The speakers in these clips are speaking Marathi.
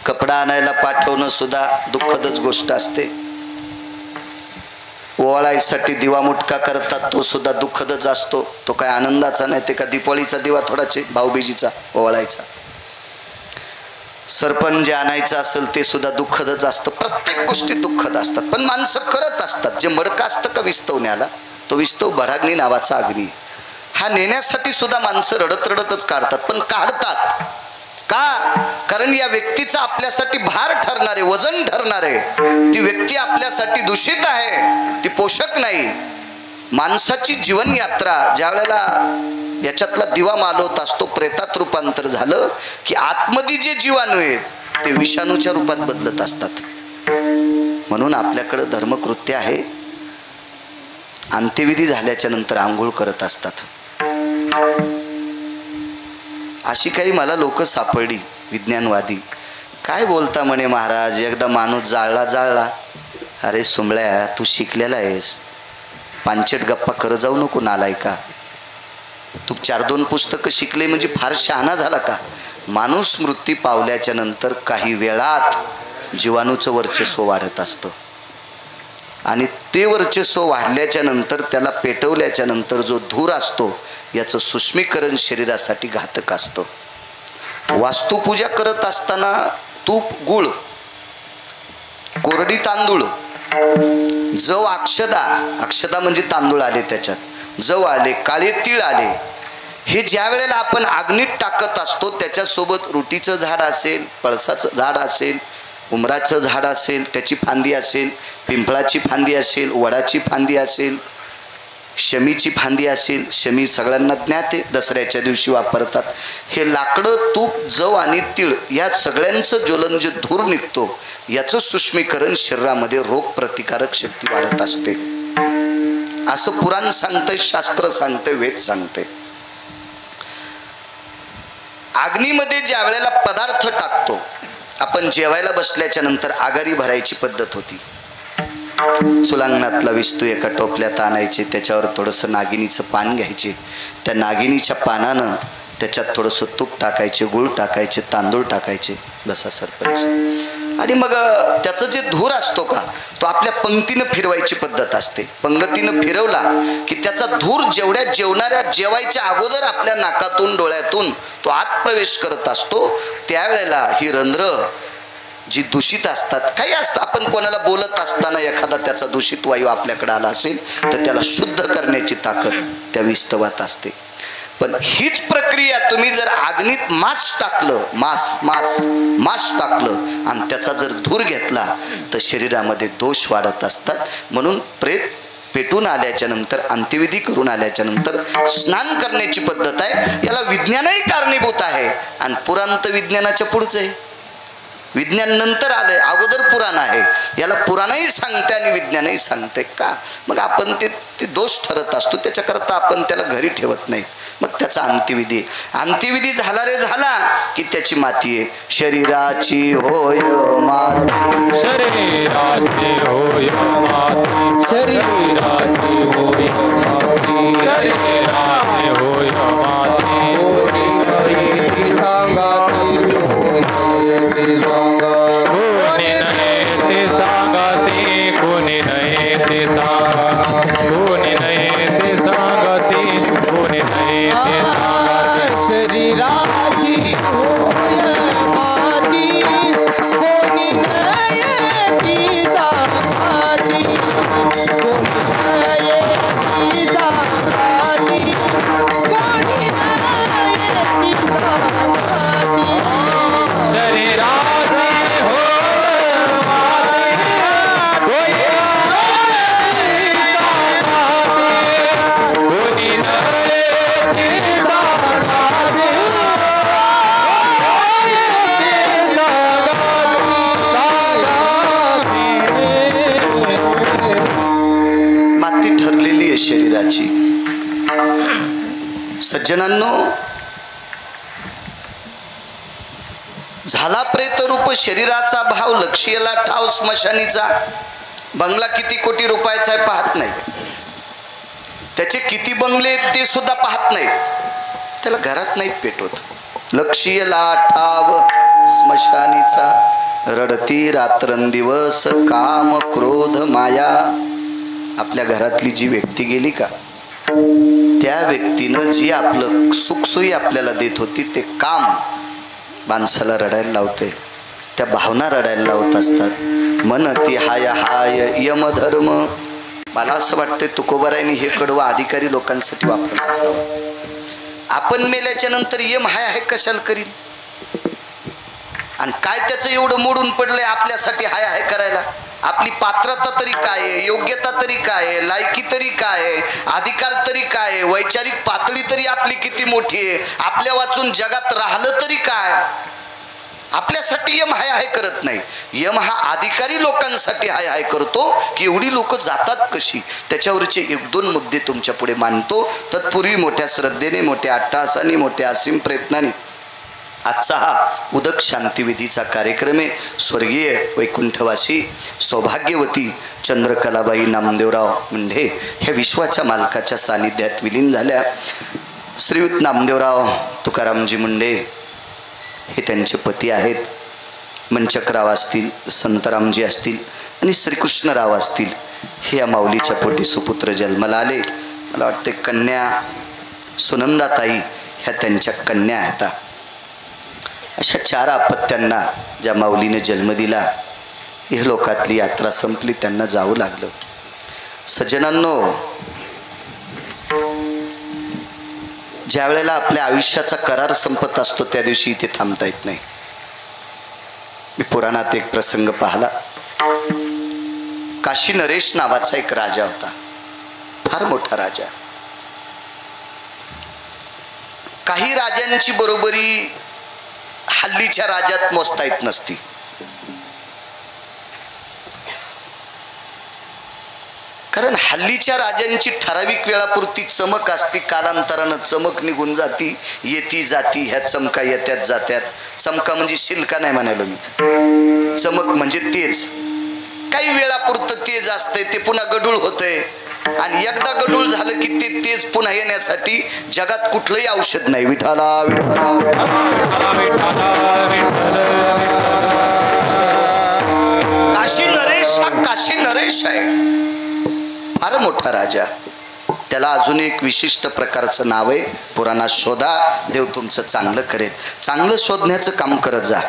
कपडा आणायला पाठवणं सुद्धा दुःखदच गोष्ट असते. ओवाळायसाठी दिवा मुटका करतात, तो सुद्धा दुःखदच असतो. तो काय आनंदाचा नाही, ते का दिवाळीचा दिवा थोडाचे भाऊबीजीचा ओवाळायचा. सरपण जे आणायचं असेल ते सुद्धा दुःखदच असतं. प्रत्येक गोष्टी दुःखद असतात, पण माणसं करत असतात. जे मडकं असतं का विस्तवण्याला, तो विस्तव भडाग्नी नावाचा अग्नी, हा नेण्यासाठी सुद्धा माणसं रडत रडतच काढतात. पण काढतात का? कारण या व्यक्तीचा आपल्यासाठी भार ठरणारे, वजन ठरणारे, ती व्यक्ती आपल्यासाठी दूषित आहे, ती पोषक नाही. माणसाची जीवन यात्रा ज्या वेळेला याच्यातला दिवा मालवत असतो, प्रेतात रूपांतर झालं की आतमध्ये जे जीवाणू आहेत ते विषाणूच्या रूपात बदलत असतात. म्हणून आपल्याकडे धर्मकृत्य आहे, अंत्यविधी झाल्याच्या नंतर आंघोळ करत असतात. अशी काही मला लोक सापडली विज्ञानवादी. काय बोलता म्हणे महाराज, एकदा माणूस जाळला. अरे सुंबळ्या, तू शिकलेला आहेस, पांचट गप्पा कर जाऊ नको नालायका. तू 4-2 पुस्तकं शिकले म्हणजे फार शहाणा झाला का? माणूस मृत्यू पावल्याच्या नंतर काही वेळात जीवाणूचं वर्चस्व वाढत असतं आणि ते वर्चस्व वाढल्याच्या नंतर त्याला पेटवल्याच्या नंतर जो धूर असतो याचं सूक्ष्मीकरण शरीरासाठी घातक असतं. वास्तुपूजा करत असताना तूप, गुळ, कोरडी तांदूळ, जव, अक्षदा म्हणजे तांदूळ आले, त्याच्यात जव आले, काळे तीळ आले, हे ज्या वेळेला आपण अग्नीत टाकत असतो त्याच्यासोबत रुटीचं झाड असेल, पळसाचं झाड असेल, उमराचं झाड असेल, त्याची फांदी असेल, पिंपळाची फांदी असेल, वडाची फांदी असेल, शमीची फांदी असेल. शमी सगळ्यांना ज्ञात आहे, दसऱ्याच्या दिवशी वापरतात. हे लाकडं, तूप, जव आणि तीळ या सगळ्यांचं ज्वलन जे धूर निघतो याचं सूक्ष्मीकरण शरीरामध्ये रोग प्रतिकारक शक्ती वाढत असते, असं पुराण सांगतंय, शास्त्र सांगतंय, वेद सांगतंय. अग्नीमध्ये ज्या वेळेला पदार्थ टाकतो, आपण जेवायला बसल्याच्या नंतर आगारी भरायची पद्धत होती. चुलांगणातला विस्तू एका टोपल्यात आणायचे, त्याच्यावर थोडंसं नागिनीचं पान घ्यायचे, त्या नागिनीच्या पानानं त्याच्यात थोडंसं तूप टाकायचे, गूळ टाकायचे, तांदूळ टाकायचे. बसा सरपंच. आणि मग त्याचं जे धूर असतो का, तो आपल्या पंक्तीनं फिरवायची पद्धत असते. पंगतीनं फिरवला की त्याचा धूर जेवढ्या जेवणाऱ्या जेवायच्या अगोदर आपल्या नाकातून, डोळ्यातून तो आत प्रवेश करत असतो. त्यावेळेला ही रंध्र जी दूषित असतात, काही असतं, आपण कोणाला बोलत असताना एखादा त्याचा दूषित वायू आपल्याकडे आला असेल तर त्याला शुद्ध करण्याची ताकद त्या विस्तवात असते. पण हीच प्रक्रिया तुम्ही जर अग्नीत मांस टाकलं, मांस टाकलं आणि त्याचा जर धूर घेतला तर शरीरामध्ये दोष वाढत असतात. म्हणून प्रेत पेटून आल्याच्या नंतर, अंत्यविधी करून आल्याच्या नंतर स्नान करण्याची पद्धत आहे. याला विज्ञानही कारणीभूत आहे आणि पुराण तर विज्ञानाच्या पुढचं आहे. विज्ञान नंतर आलंय, अगोदर पुराण आहे. याला पुराणही सांगते आणि विज्ञानही सांगते का? मग आपण ते दोष ठरत असतो, त्याच्याकरता आपण त्याला घरी ठेवत नाही. मग त्याचा अंत्यविधी झाला रे झाला की त्याची माती आहे. शरीराची होय माती, शरीराची होय माती, शरीराची होय माती, शरीराची होय माती, कोणी नाही ते सांगते, कोणी नाही ते सांगते, कोणी नाही ते सांगते, कोणी नाही ते सांगते. शरीराची होय माती, कोणी नाही ती सांगती, कोणी नाही ती सांगती, कोणी नाही ती सांगती. शरीराची होय माती, कोणी नाही सांगते, कोणी नाही ती सांगते, माती ठरलेली आहे शरीराची. सज्जनांनो, झाला प्रेतरूप शरीराचा भाव, लक्ष्यला ठाव स्मशानीचा. बंगला किती कोटी रुपयाचा आहे पाहत नाही, त्याचे किती बंगले ते सुद्धा पाहत नाही, त्याला घरात नाहीत पेटवत. लक्ष्यला ठाव स्मशानीचा. रडती रात्रंदिवस काम क्रोध माया. आपल्या घरातली जी व्यक्ती गेली का, त्या व्यक्तीनं जी आपलं सुखसोयी आपल्याला देत होती ते काम माणसाला रडायला लावते. त्या भावना रडायला लावत असतात. मनती हाय हाय यमधर्म. मला असं वाटतंय तुकोबारायांनी हे कडवं अधिकारी लोकांसाठी वापरलं असावं. आपण मेल्याच्या नंतर यम हाय हाय कशाला करील, आणि काय त्याचं एवढं मोडून पडलंय आपल्यासाठी हाय हाय करायला. आपली पात्रता तरी काय आहे, योग्यता तरी काय आहे, लायकी तरी काय आहे, अधिकार तरी काय आहे, वैचारिक पातळी तरी आपली किती मोठी आहे, आपल्या वाचून जगात राहिलं तरी काय. आपल्यासाठी यम हाय हाय करत नाही. यम हा अधिकारी लोकांसाठी हाय हाय करतो की एवढी लोक जातात कशी. त्याच्यावरचे एक दोन मुद्दे तुमच्या पुढे मांडतो. तत्पूर्वी मोठ्या श्रद्धेने, मोठ्या अट्टहासाने, मोठ्या असीम प्रयत्नाने आजचा हा उदक शांतिविधीचा कार्यक्रम आहे. स्वर्गीय वैकुंठवासी सौभाग्यवती चंद्रकलाबाई नामदेवराव मुंढे ह्या विश्वाच्या मालकाच्या सानिध्यात विलीन झाल्या. श्रीयुत नामदेवराव तुकारामजी मुंढे हे त्यांचे पती आहेत. मंचकराव असतील, संतरामजी असतील आणि श्रीकृष्णराव असतील हे या माऊलीच्या पोटी सुपुत्र जन्माला आले. मला वाटते कन्या सुनंदाताई ह्या त्यांच्या कन्या आहेत. अशा 4 अपत्यांना ज्या माऊलीने जन्म दिला, हे लोकातली यात्रा संपली, त्यांना जावं लागलं. सज्जनांनो, ज्या वेळेला आपल्या आयुष्याचा करार संपत असतो त्या दिवशी इथे थांबता येत नाही. मी पुराणात एक प्रसंग पाहिला. काशी नरेश नावाचा एक राजा होता, फार मोठा राजा. काही राजांची बरोबरी हल्लीच्या राज्यात मोजता येत नसती. कारण हल्लीच्या राजांची ठराविक वेळापुरती चमक असती, कालांतरानं चमक निघून जाती, येती जाती. ह्या चमका येत्यात जात्यात. चमका म्हणजे शिल्का नाही म्हणालो मी, चमक म्हणजे तेज. काही वेळापुरतं तेज असतंय, ते पुन्हा गढूळ होतंय. आणि एकदा गढूळ झालं की ते तेज पुन्हा येण्यासाठी जगात कुठलंही औषध नाही. विठाला विठाला. काशी नरेश हा काशी नरेश आहे, फार मोठा राजा. त्याला अजून एक विशिष्ट प्रकारचं नाव आहे. पुराणात शोधा, देव तुमचं चांगलं करेल. चांगलं शोधण्याचं काम करत जा.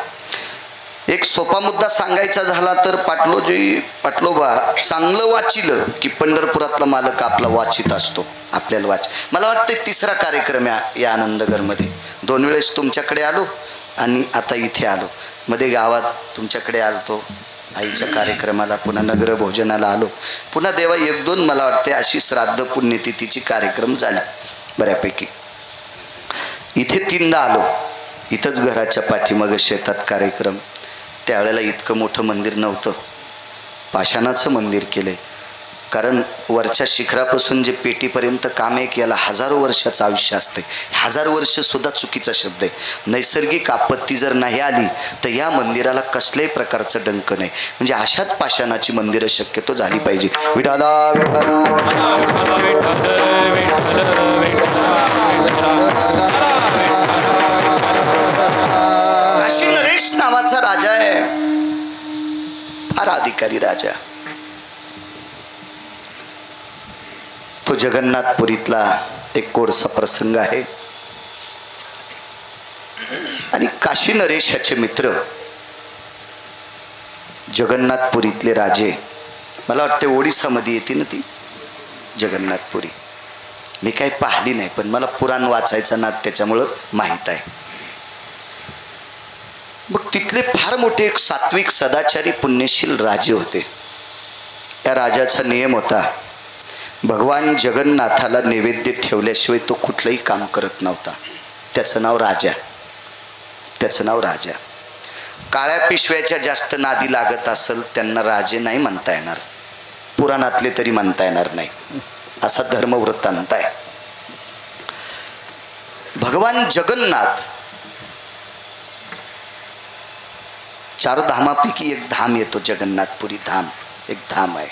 एक सोपा मुद्दा सांगायचा झाला तर पाटलोबा चांगलं वाचिलं की पंढरपुरातला मालक आपला वाचित असतो, आपल्याला वाच. मला वाटतं 3रा कार्यक्रम या आनंदगरमध्ये. 2 वेळेस तुमच्याकडे आलो आणि आता इथे आलो. मध्ये गावात तुमच्याकडे आलतो आईच्या कार्यक्रमाला, पुन्हा नगर भोजनाला आलो, पुन्हा देवा 1-2 मला वाटते अशी श्राद्ध पुण्यतिथीची कार्यक्रम झाली बऱ्यापैकी. इथे 3दा आलो. इथंच घराच्या पाठीमागं शेतात कार्यक्रम. त्यावेळेला इतकं मोठं मंदिर नव्हतं, पाषाणाचं मंदिर केलंय. कारण वरच्या शिखरापासून जे पेटीपर्यंत काम आहे की याला 1000 वर्षाचं आयुष्य असते. 1000 वर्ष सुद्धा चुकीचा शब्द आहे. नैसर्गिक आपत्ती जर नाही आली तर या मंदिराला कसल्याही प्रकारचं डंक नाही. म्हणजे अशाच पाषाणाची मंदिरं शक्यतो झाली पाहिजे. विठाला विठाला. काशी नरेश नावाचा राजा आहे, फार अधिकारी राजा. तो जगन्नाथपुरीतला एक कोडसा प्रसंग आहे. आणि काशी नरेश ह्याचे मित्र जगन्नाथपुरीतले राजे. मला वाटते ओडिसामध्ये येते ना ती जगन्नाथपुरी. मी काही पाहिली नाही, पण मला पुराण वाचायचा नाद त्याच्यामुळं माहीत आहे. मग तिथले फार मोठे एक सात्विक सदाचारी पुण्यशील राजे होते. या राजाचा नियम होता, भगवान जगन्नाथाला नैवेद्य ठेवल्याशिवाय तो कुठलंही काम करत नव्हता. त्याचं नाव राजा. त्याचं नाव राजा. काळ्या पिशव्याच्या जास्त नादी लागत असेल त्यांना राजे नाही म्हणता येणार, पुराणातले तरी म्हणता येणार नाही, असा धर्मवृत्तांत आहे. भगवान जगन्नाथ 4 धामापैकी एक धाम येतो, जगन्नाथपुरी धाम. एक धाम आहे.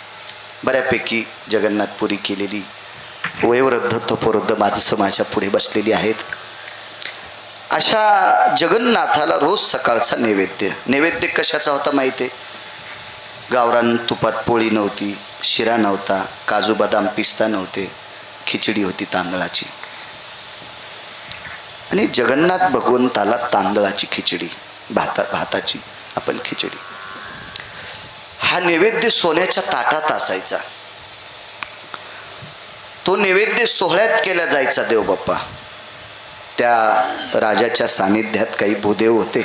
बऱ्यापैकी जगन्नाथपुरी केलेली वयोवृद्ध तपोवृद्ध माणसं माझ्या पुढे बसलेली आहेत. अशा जगन्नाथाला रोज सकाळचा नैवेद्य कशाचा होता माहिती आहे? गावरान तुपात पोळी नव्हती, शिरा नव्हता, काजू बदाम पिस्ता नव्हते, खिचडी होती तांदळाची. आणि जगन्नाथ भगवंताला तांदळाची खिचडी, भाताची आपण खिचडी, हा नैवेद्य सोन्याच्या ताटात असायचा. तो नैवेद्य सोहळ्यात केला जायचा देवबाप्पा. त्या राजाच्या सानिध्यात काही भूदेव होते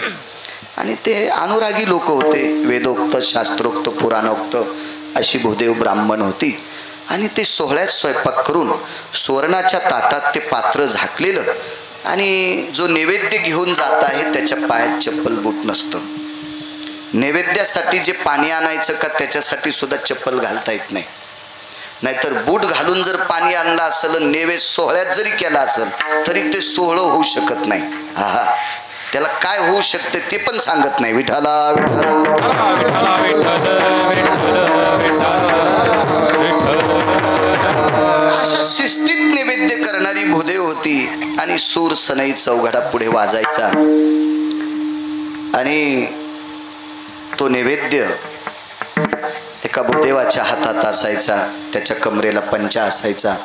आणि ते अनुरागी लोक होते. वेदोक्त, शास्त्रोक्त, पुराणोक्त अशी भूदेव ब्राह्मण होती. आणि ते सोहळ्यात स्वयंपाक करून सुवर्णाच्या ताटात ते पात्र झाकलेलं आणि जो नैवेद्य घेऊन जात आहे त्याच्या पायात चप्पल बूट नसतं. नैवेद्यासाठी जे पाणी आणायचं का त्याच्यासाठी सुद्धा चप्पल घालता येत नाही. नाहीतर बूट घालून जर पाणी आणलं असेल, नैवेद्य सोहळ्यात जरी केला असेल तरी ते सोहळं होऊ शकत नाही. हा, त्याला काय होऊ शकते ते पण सांगत नाही. विठाला अशा शिस्तीत नैवेद्य करणारी भूदेव होती. आणि सूर सनई चौघडा पुढे वाजायचा आणि तो नैवेद्य एका भूदेवाच्या हातात असायचा. त्याच्या कमरेला पंचा असायचा,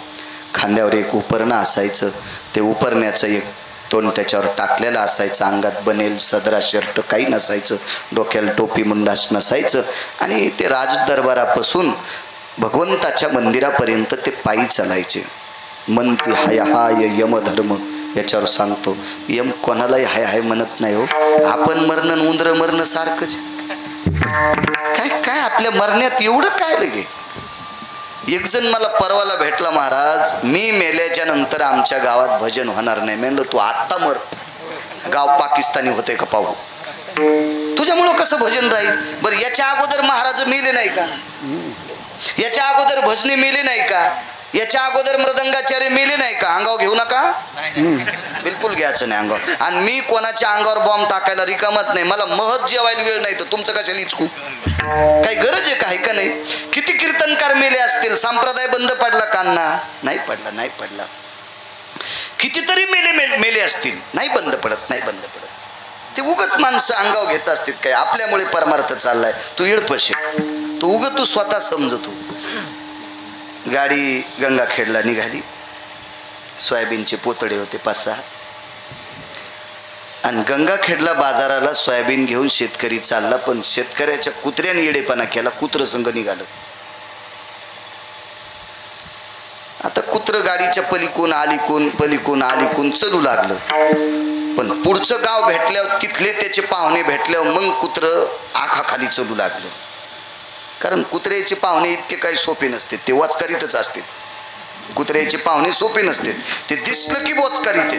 खांद्यावर एक उपरणं असायचं. ते उपरण्याचं एक तोंड त्याच्यावर टाकलेलं असायचं. अंगात बनेल सदरा शर्ट काही नसायचं, डोक्याला टोपी मुंडास नसायचं. आणि ते राजदरबारापासून भगवंताच्या मंदिरापर्यंत ते पायी चालायचे. म्हणते हाय हाय यमधर्म. याच्यावर सांगतो, यम कोणालाही हाय हाय म्हणत नाही हो. आपण मरण उंदर मरण सारखंच. काय काय आपल्या मरण्यात एवढं काय लगे. एक जण मला परवाला भेटला, महाराज मी मेल्याच्या नंतर आमच्या गावात भजन होणार नाही. म्हणलं तू आत्ता मर, गाव पाकिस्तानी होते का पाहू, तुझ्यामुळं कसं भजन राहील. बरं याच्या अगोदर महाराज मेले नाही का? याच्या अगोदर भजनी मेले नाही का? याच्या अगोदर मृदंगाचार्य मेले नाही का? अंगावर घेऊ नका, बिलकुल घ्यायचं नाही अंगावर. आणि मी कोणाच्या अंगावर बॉम्ब टाकायला रिकामत नाही. मला महत जेवायला वेळ नाही तर तुमचं कशाला इचकू, काही गरज आहे का? आहे का नाही? किती कीर्तनकार मेले असतील, संप्रदाय बंद पडला कान्ना? नाही पडला, नाही पडला. कितीतरी मेले असतील, नाही बंद पडत, नाही बंद पडत. ते उगत माणसं अंगावर घेत असतील. काय आपल्यामुळे परमार्थ चाललाय, तू येडपशे, तू उगत तू स्वतः समजतो. गाडी गंगाखेडला निघाली. सोयाबीनचे पोतडे होते 5-6. आणि गंगाखेडला बाजाराला सोयाबीन घेऊन शेतकरी चालला. पण शेतकऱ्याच्या कुत्र्याने येडेपणा केला, कुत्रं संग निघालं. आता कुत्रं गाडीच्या पलीकून आलीकून चलू लागलं. पण पुढचं गाव भेटल्यावर तिथले त्याचे पाहुणे भेटल्यावर मग कुत्रं आखाखाली चलू लागलं. कारण कुत्र्याचे पाहुणे इतके काही सोपे नसते, ते वचकारीतच असते. कुत्र्याचे पाहुणे सोपे नसते, ते दिसलं की वचकारीत.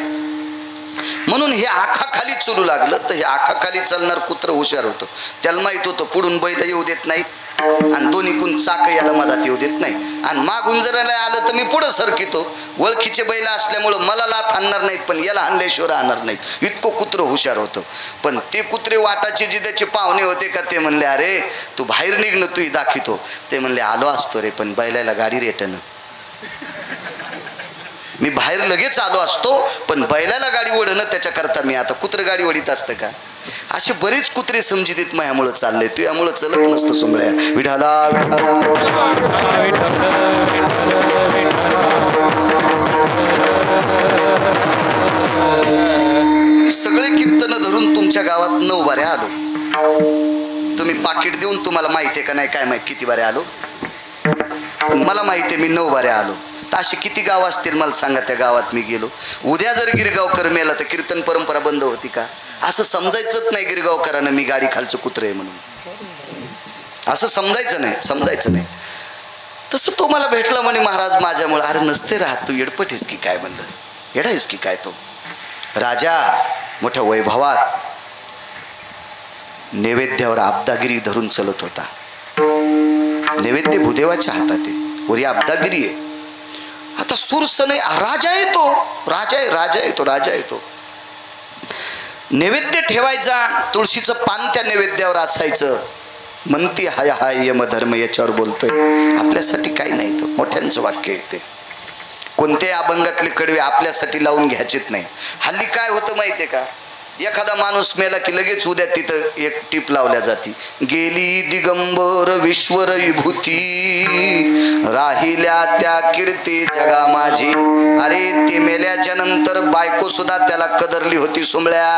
म्हणून हे आखाखाली चलू लागलं. तर हे आखाखाली चालणार कुत्रं हुशार होतं. त्याला माहित होतं पुढून बैल येऊ देत नाही आणि दोन्हीकून चाक याला मधात येऊ देत नाही. आणि मागून जर आलं तर मी पुढं सरकितो. ओळखीचे बैल असल्यामुळं मला लाथ आणणार नाहीत, पण याला आणल्याशिवाय राहणार नाहीत. इतकं कुत्रं हुशार होतं. पण ते कुत्रे वाटाचे जे त्याचे पाहुणे होते का, ते म्हणले अरे तू बाहेर निघ ना, तू दाखवतो. ते म्हणले आलो असतो रे, पण बैलाला गाडी रेटन. मी बाहेर लगेच आलो असतो, पण बैलाला गाडी ओढणं त्याच्याकरता मी आता कुत्र गाडी ओढीत असतं का? असे बरेच कुत्रे समजितीत मायामुळं चालले, तुझ्यामुळं चलत नसतं सोंगळ्या. विठाला सगळे कीर्तन धरून तुमच्या गावात 9 बाऱ्या आलो. तुम्ही पाकिट देऊन तुम्हाला माहिती आहे का नाही काय माहित किती बाऱ्या आलो, पण मला माहिती आहे मी 9 बाऱ्या आलो. तर असे किती गाव असतील मला सांगा त्या गावात मी गेलो. उद्या जर गिरगावकर मेला तर कीर्तन परंपरा बंद होती का? असं समजायचंच नाही गिरगावकरांना मी गाडी खालचं कुत्र आहे म्हणून. असं समजायचं नाही. तसं तो मला भेटला म्हणे महाराज माझ्यामुळे. अरे नसते राहत, तू येडपटीस की काय? म्हणलं येडायस की काय? तो राजा मोठ्या वैभवात नैवेद्यावर आबदागिरी धरून चलत होता. नैवेद्य भूदेवाच्या हातात आहे, वरी आबदागिरी आहे. आता सुरसनई राजा येतो. नैवेद्य ठेवायचा, तुळशीचं पान त्या नैवेद्यावर असायचं. म्हणती हाय हाय यमधर्म. याच्यावर बोलतोय आपल्यासाठी काही नाही. तो मोठ्यांचं वाक्य येते. कोणत्याही अभंगातले कडवे आपल्यासाठी लावून घ्यायचेत नाही. हल्ली काय होतं माहिती आहे का, एखादा माणूस मेला की लगेच उद्या तिथं एक टीप लावल्या जाती, गेली दिगंबर विश्वर विभूती, राहिल्या त्या कीर्ती जगा माझी. अरे ते मेल्याच्या नंतर बायको सुद्धा त्याला कदरली होती सोमळ्या,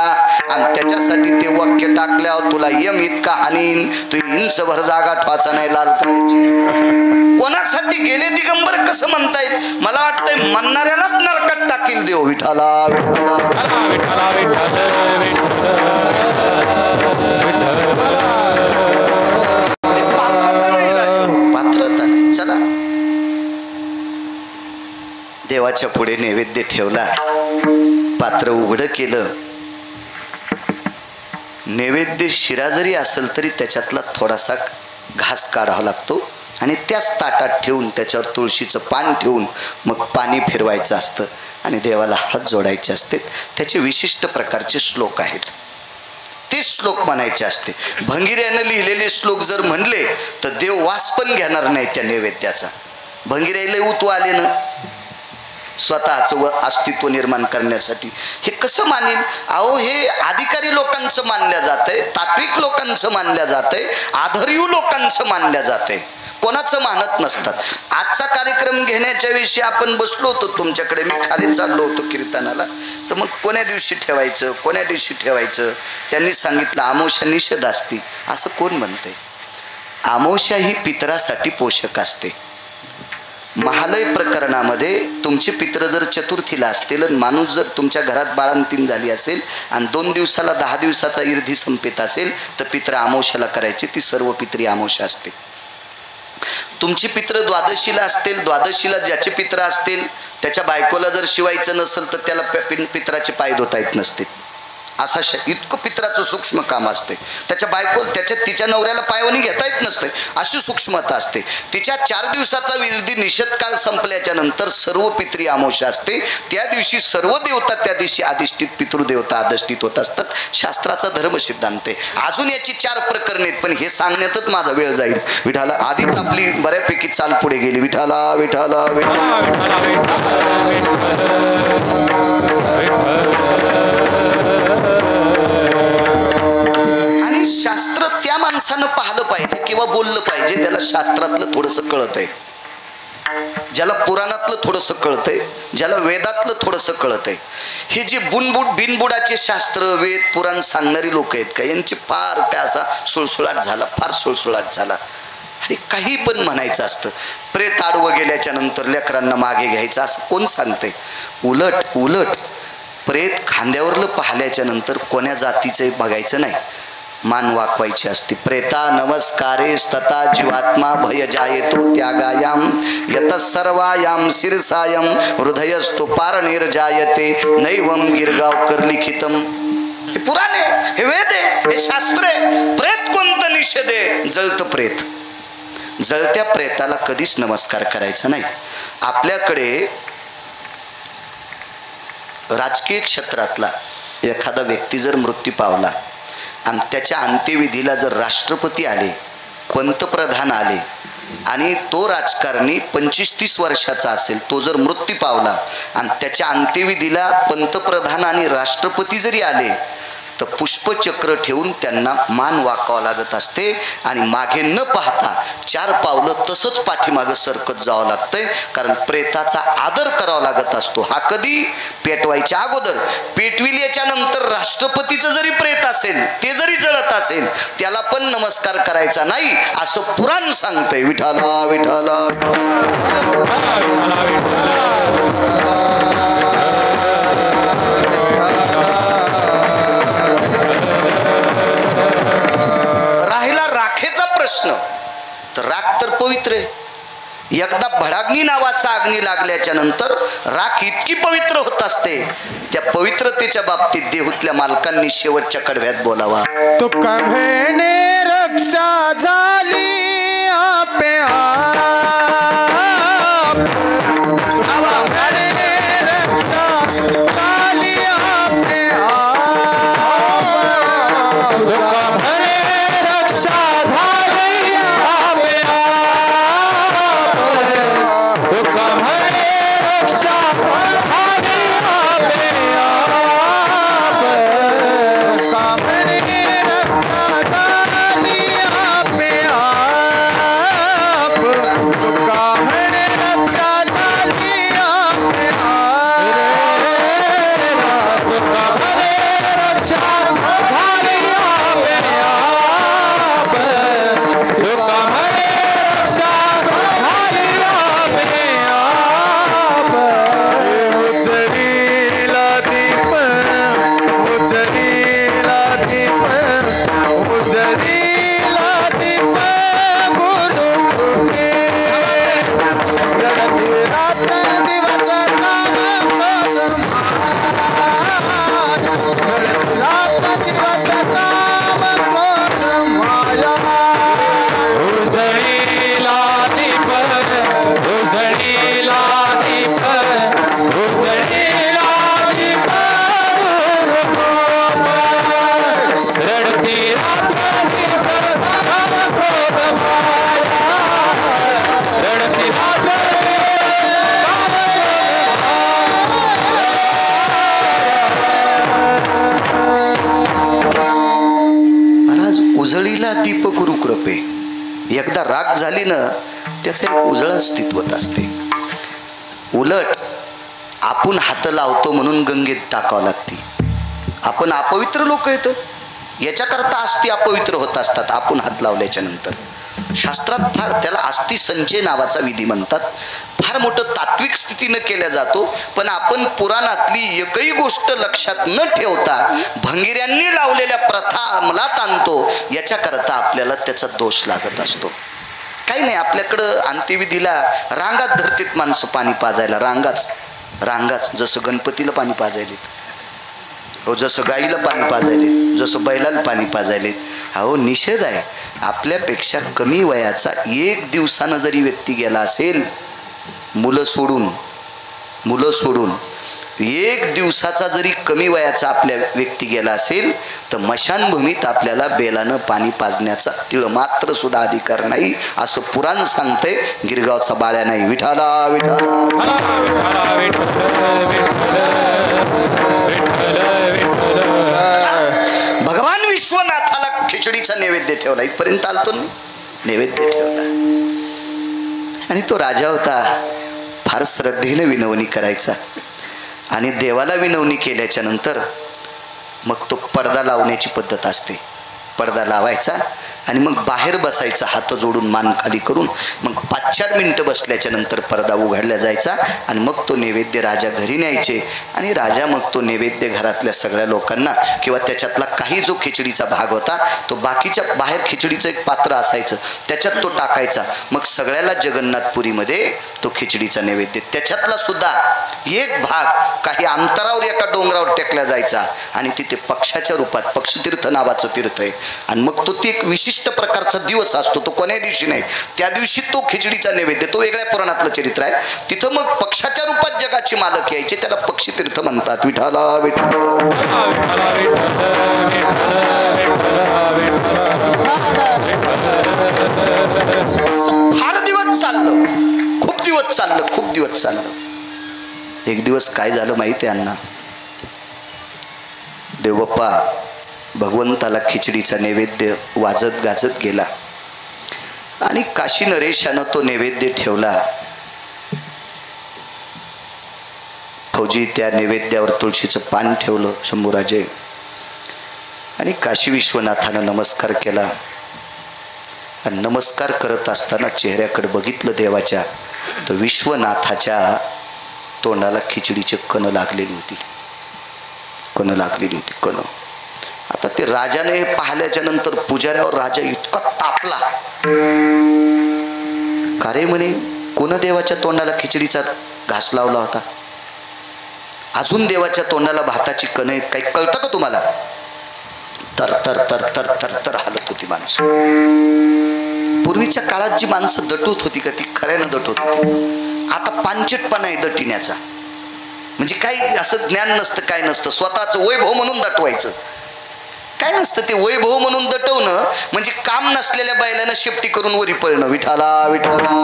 आणि त्याच्यासाठी ते वाक्य टाकल्यावर तुला यम इतका हानीन, तू इंचभर जागा ठवाचा नाही लाल करायची. कोणासाठी गेले दिगंबर कसं म्हणता येईल? मला वाटतंय म्हणणाऱ्यालाच नरकात टाकील देव. विठाला विठाला पात्रता नाही. चला, देवाच्या पुढे नैवेद्य ठेवला, पात्र उघडं केलं. नैवेद्य शिरा जरी असेल तरी त्याच्यातला थोडासा घास काढावा लागतो आणि त्याच ताटात ठेवून त्याच्यावर तुळशीचं पान ठेवून मग पाणी फिरवायचं असतं आणि देवाला हात जोडायचे असते. त्याचे विशिष्ट प्रकारचे श्लोक आहेत, ते श्लोक म्हणायचे असते. भंगिऱ्यानं लिहिलेले श्लोक जर म्हणले तर देव वास पण घेणार नाही त्या नैवेद्याचा. भंगिऱ्याला उतू आले ना स्वतःचं अस्तित्व निर्माण करण्यासाठी, हे कसं मानेल? अहो, हे अधिकारी लोकांचं मानल्या जातंय, तात्विक लोकांचं मानल्या जातंय, आदरयू लोकांचं मानल्या जातंय, कोणाचं मानत नसतात. आजचा कार्यक्रम घेण्याच्या विषयी आपण बसलो होतो तुमच्याकडे, मी खाली चाललो होतो कीर्तनाला, तर मग कोण्या दिवशी ठेवायचं, कोण्या दिवशी ठेवायचं, त्यांनी सांगितलं अमावस्या निषेध असती. असं कोण म्हणतंय? अमावस्या ही पितरासाठी पोषक असते. महालय प्रकरणामध्ये तुमचे पित्र जर चतुर्थीला असतील आणि माणूस जर तुमच्या घरात बाळंतीण झाली असेल आणि 2 दिवसाला 10 दिवसाचा इर्धी संपेत असेल तर पित्र अमावस्याला करायचे. ती सर्व पित्री अमावस्या असते. तुमचे पित्र द्वादशीला असतील, द्वादशीला ज्याचे पित्र असतील त्याच्या बायकोला जर शिवायचं नसेल तर त्याला पित्राचे पाय धुता येत नसते. असा इतकं पित्राचं सूक्ष्म काम असते. त्याच्या बायको तिच्या नवऱ्याला पायवणी घेता येत नसते, अशी सूक्ष्मता असते. तिच्या 4 दिवसाचा विधी निषेध काळ संपल्याच्या नंतर सर्व पित्री अमावस्या असते. त्या दिवशी सर्व देवता त्या दिवशी अधिष्ठित, पितृदेवता अधिष्ठित होत असतात. शास्त्राचा धर्म सिद्धांत आहे. अजून याची 4 प्रकरणे आहेत, पण हे सांगण्यातच माझा वेळ जाईल. विठाला आधीच आपली बऱ्यापैकी चाल पुढे गेली. विठाला विठाला आणि शास्त्र त्या माणसानं पाहिलं पाहिजे किंवा बोललं पाहिजे ज्याला शास्त्रातलं थोडंसं कळतंय, ज्याला पुराणातलं थोडंसं कळतंय, ज्याला वेदातलं थोडंसं कळतंय. हे जे बिनबुडाचे शास्त्र, वेद, पुराण सांगणारी लोक आहेत का, यांची फार काय असा सुळसुळाट झाला, फार सुळसुळाट झाला. आणि काही पण म्हणायचं असतं. प्रेत आडवं गेल्याच्या नंतर लेकरांना मागे घ्यायचं असं कोण सांगतंय? उलट प्रेत खांद्यावरलं पाहिल्याच्या नंतर कोण्या जातीचं बघायचं नाही, मान वाकवायची असते. प्रेता नमस्कारे तथा जीवात्मा भय जायतो त्यागायाम यत सर्वायाम शिरसायम हृदयस्तु पार निर्जायते नैवम गिरगावकर लिखितम. हे पुराण आहे, हे वेद आहे, हे शास्त्र आहे. प्रेत कोणतं निषेध आहे? जळतं प्रेत. जळत्या प्रेताला कधीच नमस्कार करायचा नाही. आपल्याकडे राजकीय क्षेत्रातला एखादा व्यक्ती जर मृत्यू पावला आणि त्याच्या अंत्यविधीला जर राष्ट्रपती आले, पंतप्रधान आले आणि तो राजकारणी 25-30 वर्षाचा असेल, तो जर मृत्यू पावला आणि त्याच्या अंत्यविधीला पंतप्रधान आणि राष्ट्रपती जरी आले तर पुष्पचक्र ठेवून त्यांना मान वाकावं लागत असते आणि मागे न पाहता 4 पावलं तसंच पाठीमागं सरकत जावं लागतंय. कारण प्रेताचा आदर करावा लागत असतो. हा कधी? पेटवायच्या अगोदर. पेटविल्याच्या नंतर राष्ट्रपतीचं जरी प्रेत असेल, ते जरी जळत असेल, त्याला पण नमस्कार करायचा नाही असं पुराण सांगतंय. विठाला विठाला प्रश्न. तर राख तर पवित्र आहे. एकदा भडाग्नी नावाचा अग्नी लागल्याच्या नंतर राख इतकी पवित्र होत असते, त्या पवित्रतेच्या बाबतीत देहूतल्या मालकांनी शेवटच्या कडव्यात बोलावा. तो कभेने रक्षा झाली आपे आप रक्षा उजळीला दीप गुरुकृपे रडती रात्र दिवस काम क्रोध रात्र दिवस काम क्रोध माया उजळीला दीप उजळीला दीप उजळीला दीप रडती रात्र दिवस काम क्रोध माया रडती रात्र महाराज उजळीला दीप गुरुकृपे. एकदा राग झाली ना त्याचं एक उजळ अस्तित्वत असते. उलट आपण हात लावतो म्हणून गंगेत टाकावं लागते. आपण अपवित्र लोक येत याच्याकरता अस्थी अपवित्र होत असतात आपण हात लावल्याच्या नंतर. शास्त्रात फार त्याला अस्थि संचय नावाचा विधी म्हणतात. फार मोठं तात्विक स्थितीनं केल्या जातो. पण आपण पुराणातली एकही गोष्ट लक्षात न ठेवता भंगिऱ्यांनी लावलेल्या प्रथा अंमलात आणतो. याच्याकरता आपल्याला त्याचा दोष लागत असतो. काही नाही, आपल्याकडं अंत्यविधीला रांगात धरतीत माणसं पाणी पाजायला. रांगाच जसं गणपतीला पाणी पाजायलेत, हो जसं गाईला पाणी पाजायलेत, जसं बैलाला पाणी पाजायलेत. अहो निषेध आहे. आपल्यापेक्षा कमी वयाचा 1 दिवसानं जरी व्यक्ती गेला असेल, मुलं सोडून 1 दिवसाचा जरी कमी वयाचा आपल्या व्यक्ती गेला असेल तर मशानभूमीत आपल्याला बेलानं पाणी पाजण्याचा तिळ मात्र सुद्धा अधिकार नाही असं पुराण सांगते. गिरगावचा बाळ्या नाही. विठाला विठाला भगवान विश्वनाथाला खिचडीचा नैवेद्य ठेवला. इथपर्यंत आलतो ना, नैवेद्य ठेवला. आणि तो राजा होता, फार श्रद्धेने विनवणी करायचा. आणि देवाला विनवणी केल्याच्या नंतर मग तो पडदा लावण्याची पद्धत असते. पडदा लावायचा आणि मग बाहेर बसायचा हात जोडून मान खाली करून. मग 5-4 मिनिटं बसल्याच्या नंतर पडदा उघडला जायचा आणि मग तो नैवेद्य राजा घरी न्यायचे. आणि राजा मग तो नैवेद्य घरातल्या सगळ्या लोकांना किंवा त्याच्यातला काही जो खिचडीचा भाग होता तो बाकीच्या बाहेर खिचडीचं एक पात्र असायचं त्याच्यात तो टाकायचा. मग सगळ्याला जगन्नाथपुरीमध्ये तो खिचडीचा नैवेद्य त्याच्यातला सुद्धा एक भाग काही अंतरावर एका डोंगरावर टेकला जायचा आणि तिथे पक्षाच्या रूपात पक्षतीर्थ नावाचं तीर्थ आहे. आणि मग तो ती एक विशिष्ट प्रकारचा दिवस असतो. तो कोण्या दिवशी नाही, त्या दिवशी तो खिचडीचा नैवेद्य. तो वेगळ्या पुराणातलं चरित्र आहे. तिथं मग पक्षाच्या रूपात जगाचे मालक यायचे, त्याला पक्षीतीर्थ म्हणतात. विठाला विठाला फार दिवस चाललं, खूप दिवस चाललं. एक दिवस काय झालं माहिती आहे अण्णा? देवबाप्पा भगवंताला खिचडीचा नैवेद्य वाजत गाजत गेला आणि काशी नरेशानं तो नैवेद्य ठेवला. फौजी त्या नैवेद्यावर तुळशीचं पान ठेवलं शंभूराजे. आणि काशी विश्वनाथानं नमस्कार केला. आणि नमस्कार करत असताना चेहऱ्याकडे बघितलं देवाच्या, तर विश्वनाथाच्या तोंडाला खिचडीचे कण लागलेली होती. आता ते राजाने हे पाहिल्याच्या नंतर पुजाऱ्यावर राजा इतका तापला. का रे म्हणे, कोण देवाच्या तोंडाला खिचडीचा घास लावला होता? अजून देवाच्या तोंडाला भाताची कण आहेत, काही कळतं का तुम्हाला? तर तर तर तर तर तर हालत होती माणसं. पूर्वीच्या काळात जी माणसं दटूत होती का ती खऱ्यानं दटूत होती. आता पांचटपणा आहे दटिण्याचा. म्हणजे काही असं ज्ञान नसतं, काय नसतं. स्वतःचं वैभव म्हणून दटवायचं काय नसतं. ते वैभव म्हणून दटवणं म्हणजे काम नसलेल्या बैलानं शेपटी करून वरी पळणं. विठाला विठाला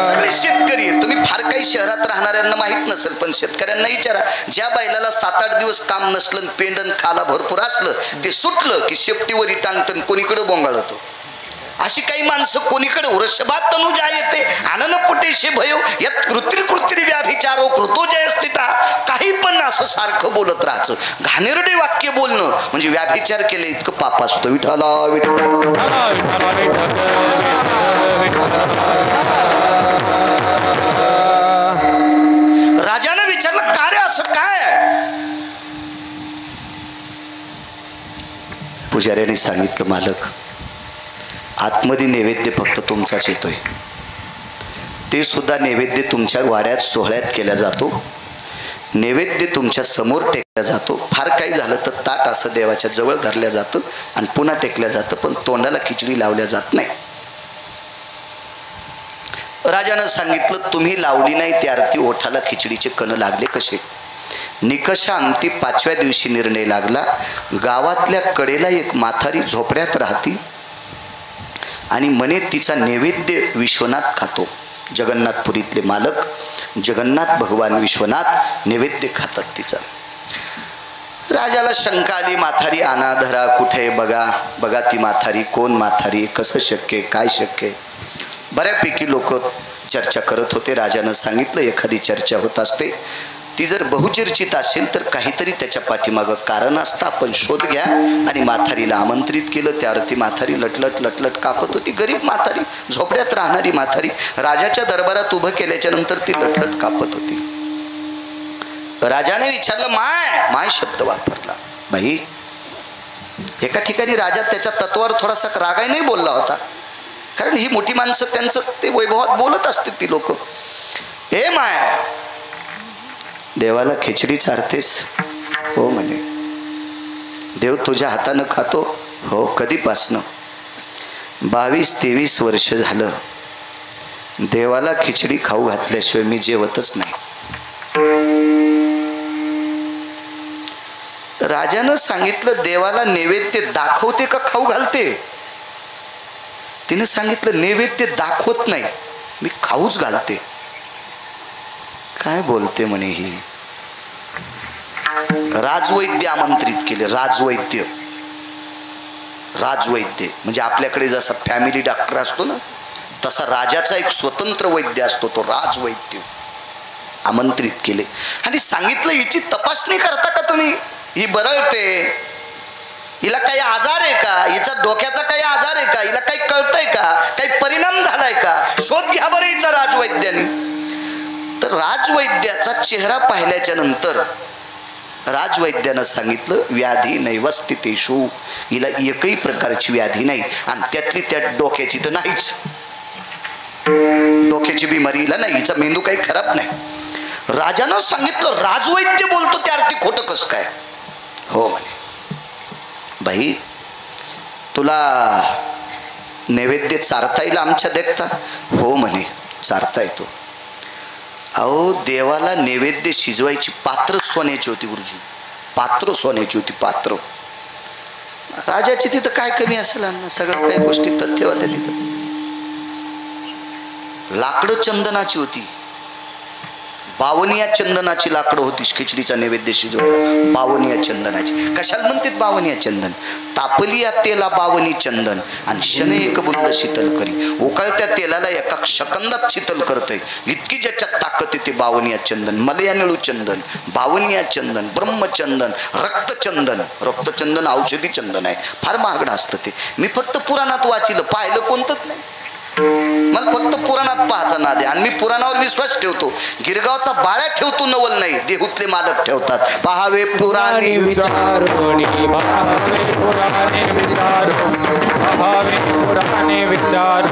सगळे शेतकरी आहेत. तुम्ही फार काही शहरात राहणाऱ्यांना माहित नसेल, पण शेतकऱ्यांना विचारा. ज्या बैलाला 7-8 दिवस काम नसलं, पेंडन खाला भरपूर असलं, ते सुटलं की शेपटीवरी टांगतं, कोणीकडे बोंगाळतो. अशी काही माणसं कोणीकडे वृषभात तनुजा येते आनन पुटेशे भयो यात कृत्री व्याभिचारो कृतो जय स्थिता. काही पण असं सारखं बोलत राहायचं. घाणेरडे वाक्य बोलणं म्हणजे व्याभिचार केले इतकं पाप असतं. विठाला राजाने विचारलं, का रे असं काय? पुजाऱ्याने सांगितलं, मालक आतमध्ये नैवेद्य फक्त तुमचाच येतोय, ते सुद्धा नैवेद्य तुमच्या वाड्यात सोहळ्यात केला जातो, नैवेद्य तुमच्या समोर टेकला जातो, फार काही झालं तर ताट असं देवाच्या जवळ धरल्या जातं आणि पुन्हा टेकल्या जातं, पण तोंडाला खिचडी लावल्या जात नाही. राजानं सांगितलं, तुम्ही लावली नाही ती आरती, ओठाला खिचडीचे कण लागले कसे? निकषा अंती 5व्या दिवशी निर्णय लागला. गावातल्या कडेला एक म्हातारी झोपड्यात राहती आणि म्हणे तिचा नैवेद्य विश्वनाथ खातो. जगन्नाथपुरीतले मालक जगन्नाथ भगवान विश्वनाथ नैवेद्य खातात तिचा. राजाला शंका आली, म्हातारी आणा धरा, कुठे बघा बघा ती म्हातारी, कोण म्हातारी, कसं शक्य, काय शक्य? बऱ्यापैकी लोक चर्चा करत होते. राजानं सांगितलं, एखादी चर्चा होत असते, ती जर बहुचर्चित असेल तर काहीतरी त्याच्या पाठीमागं कारण असतं, आपण शोध घ्या. आणि म्हातारीला आमंत्रित केलं. त्यावरती म्हातारी लटलट लटलट कापत होती. गरीब म्हातारी, झोपड्यात राहणारी म्हातारी राजाच्या दरबारात उभं केल्याच्या नंतर ती लटलट कापत होती. राजाने विचारलं, माय माय शब्द वापरला. बाई, एका ठिकाणी राजा त्याच्या तत्वावर थोडासा रागाने बोलला होता, कारण ही मोठी माणसं त्यांचं ते वैभवात बोलत असते ती लोक. हे माय, देवाला खिचडी चारतेस? हो म्हणे. देव तुझ्या हातानं खातो? हो. कधीपासनं? 22-23 वर्ष झालं. देवाला खिचडी खाऊ घातल्याशिवाय मी जेवतच नाही. राजानं सांगितलं, देवाला नैवेद्य दाखवते का खाऊ घालते? तिने सांगितलं, नैवेद्य दाखवत नाही, मी खाऊच घालते. काय बोलते म्हणे ही? राजवैद्य आमंत्रित केले. राजवैद्य, राजवैद्य म्हणजे आपल्याकडे जसा फॅमिली डॉक्टर असतो ना, तसा राजाचा एक स्वतंत्र वैद्य असतो, तो राजवैद्य. आमंत्रित केले आणि सांगितलं, हिची तपासणी करता का तुम्ही? ही बरळते, हिला काही आजार आहे का? हिचा डोक्याचा काही आजार आहे का? हिला काही कळतंय का? काही परिणाम झालाय का? शोध घ्या बरं हिचा राजवैद्याने. तर राजवैद्याचा चेहरा पाहिल्याच्या नंतर राजवैद्यानं सांगितलं, व्याधी नैवस्थितेषु, हिला एकही प्रकारची व्याधी नाही, आणि त्यातली त्या डोक्याची तर नाहीच. डोक्याची बिमारी हिला नाही, हिचा मेंदू काही खराब नाही. राजानं सांगितलं, राजवैद्य बोलतो त्यावरती खोटं कसं काय? हो म्हणे. बाई, तुला नैवेद्य चारता येईल आमच्या देखता? हो म्हणे, चारता येतो. अहो, देवाला नैवेद्य शिजवायची पात्र सोन्याची होती गुरुजी, पात्र सोन्याची होती, पात्र. राजाची तिथं काय कमी असेल अन्न, सगळ्या काही गोष्टी तथ्य होत्या तिथं. लाकडं चंदनाची होती, 52 चंदनाची लाकडं होती खिचडीचा नैवेद्य शिजवायला. 52 चंदनाची. कशाला म्हणतात 52 चंदन? तापलिया तेला 52 चंदन आणि शने एक बुंद शीतल करी. उकळत्या तेलाला एका सेकंदात शीतल करतंय, इतकी ज्याच्यात ताकद येते. 52 चंदन, मलयानिळू चंदन, 52 चंदन, ब्रह्मचंदन, रक्तचंदन. रक्तचंदन औषधी चंदन आहे, फार महागडं असतं ते. मी फक्त पुराणात वाचिलं, पाहिलं कोणतंच नाही. मला फक्त पुराणात पाहायचा नाद आहे आणि मी पुराणावर विश्वास ठेवतो. गिरगावचा बाळ्या ठेवतो, नवल नाही. देहूतले मालक ठेवतात. पहावे पुराणे विचार, पुराणे विचार.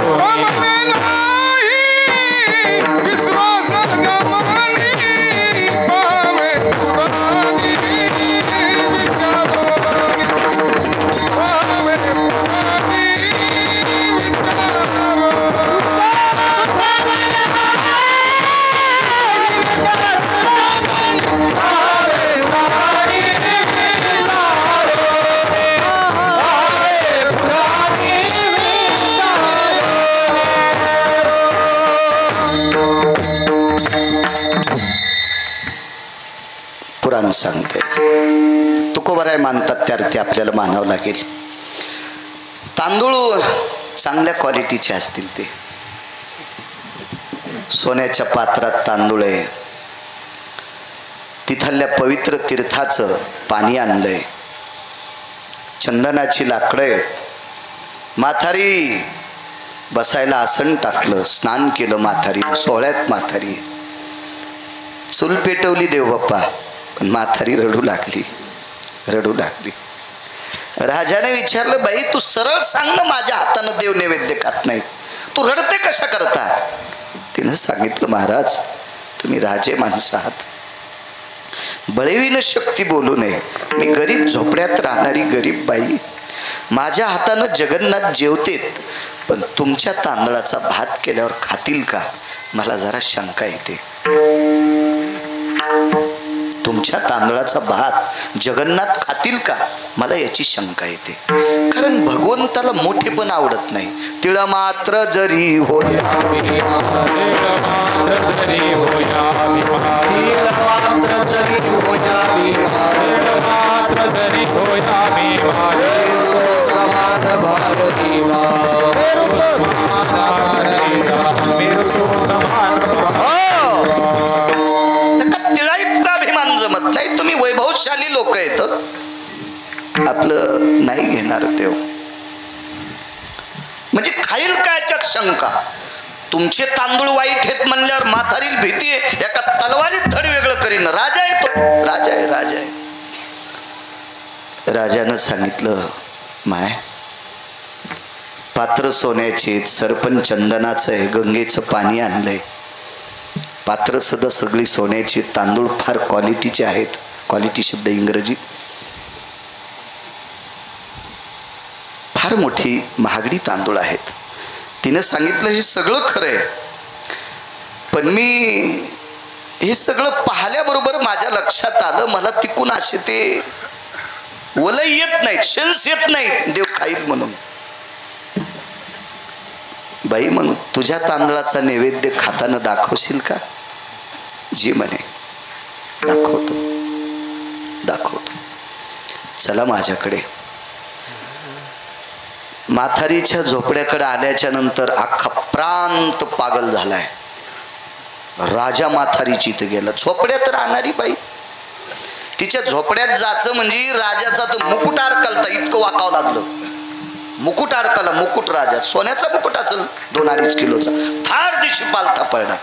पुराण सांगते. तुकोबराय मानतात त्यार्थी आपल्याला मानावं लागेल. तांदूळ चांगल्या क्वालिटीचे असतील, ते सोन्याच्या पात्रात तांदूळ आहे, तिथल्या पवित्र तीर्थाचं पाणी आणलंय, चंदनाची लाकडं आहेत. म्हातारी बसायला आसन टाकलं, स्नान केलं म्हातारी, सोहळ्यात म्हातारी. चूल पेटवली देवबाप्पा, पण म्हातारी रडू लागली, रडू लागली. राजाने विचारलं, बाई तू सरळ सांग ना, माझ्या हातानं देव नैवेद्य खात नाही, तू रडते कशा करता? तिनं सांगितलं, महाराज तुम्ही राजे माणसं आहात, बळीवीन शक्ती बोलू नये, मी गरीब झोपड्यात राहणारी गरीब बाई, माझ्या हातानं जगन्नाथ जेवतेत, पण तुमच्या तांदळाचा भात केल्यावर खातील का, मला जरा शंका येते. तुमच्या तांदळाचा भात जगन्नाथ खातील का, मला याची शंका येते. कारण भगवंताला मोठेपण आवडत नाही. तिळ मात्र जरी होय, नाही. तुम्ही वैभवशाली लोक आहेत, आपलं नाही घेणार देव, म्हणजे खाईल का याच्यात शंका. तुमचे तांदूळ वाईट आहेत म्हणल्यावर म्हातारील भीती आहे, एका तलवारीत धड वेगळं करीन. राजा आहे तो, राजा आहे, राजा आहे. राजानं सांगितलं, माय पात्र सोन्याचे, सरपण चंदनाचं आहे, गंगेचं पाणी आणलंय, पात्र सुद्धा सगळी सोन्याची, तांदूळ फार क्वालिटीचे आहेत. क्वालिटी शब्द इंग्रजी, फार मोठी महागडी तांदूळ आहेत. तिनं सांगितलं, हे सगळं खरं आहे, पण मी हे सगळं पाहिल्याबरोबर माझ्या लक्षात आलं, मला तिकून असे ते वलय येत नाहीत, सेन्स येत नाहीत देव खाईल म्हणून. बाई मग तुझ्या तांदळाचा नैवेद्य खाताना दाखवशील का? जी म्हणे, दाखवतो दाखवतो, चला माझ्याकडे. म्हातारीच्या झोपड्याकडे आल्याच्या नंतर अख्खा प्रांत पागल झालाय. राजा म्हातारीची इथं गेला, झोपड्यात राहणारी बाई, तिच्या झोपड्यात जायचं म्हणजे राजाचा तो मुकुट अडकलता, इतकं वाकावं लागलं. मुकुट अडकला, मुकुट राजा, सोन्याचा मुकुट असेल 2-2.5 किलोचा, थार दिवशी पालथा पडला.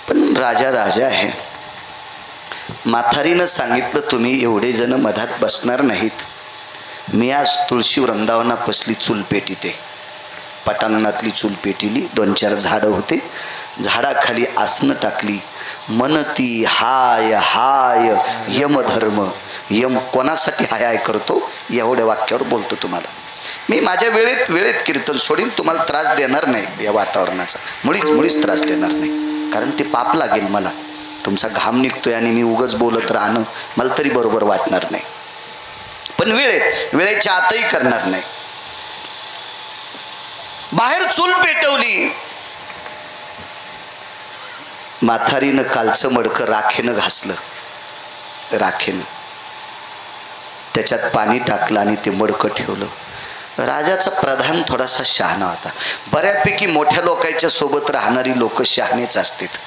पण राजा राजा आहे. म्हातारीनं सांगितलं, तुम्ही एवढे जण मधात बसणार नाहीत, मी आज तुळशी वृंदावनापसली चूल पेटीते. पटांगणातली चूल पेटीली, 2-4 झाडं होते, झाडाखाली आसनं टाकली. मनती हाय हाय यमधर्म, यम कोणासाठी हाय हाय करतो एवढ्या वाक्यावर बोलतो तुम्हाला. मी माझ्या वेळेत कीर्तन सोडील, तुम्हाला त्रास देणार नाही या वातावरणाचा, मुळीच त्रास देणार नाही, कारण ते पाप लागेल मला. तुमचा घाम निघतोय आणि मी उगच बोलत राहणं मला तरी बरोबर वाटणार नाही. पण वेळेच्या आतही करणार नाही. बाहेर चूल पेटवली. म्हातारीनं कालचं मडकं राखेनं घासलं, राखेनं त्याच्यात पाणी टाकलं आणि ते मडकं ठेवलं. राजाचा प्रधान थोडासा शहाणा होता. बऱ्यापैकी मोठ्या लोकांच्या सोबत राहणारी लोक शहाणेच असतात.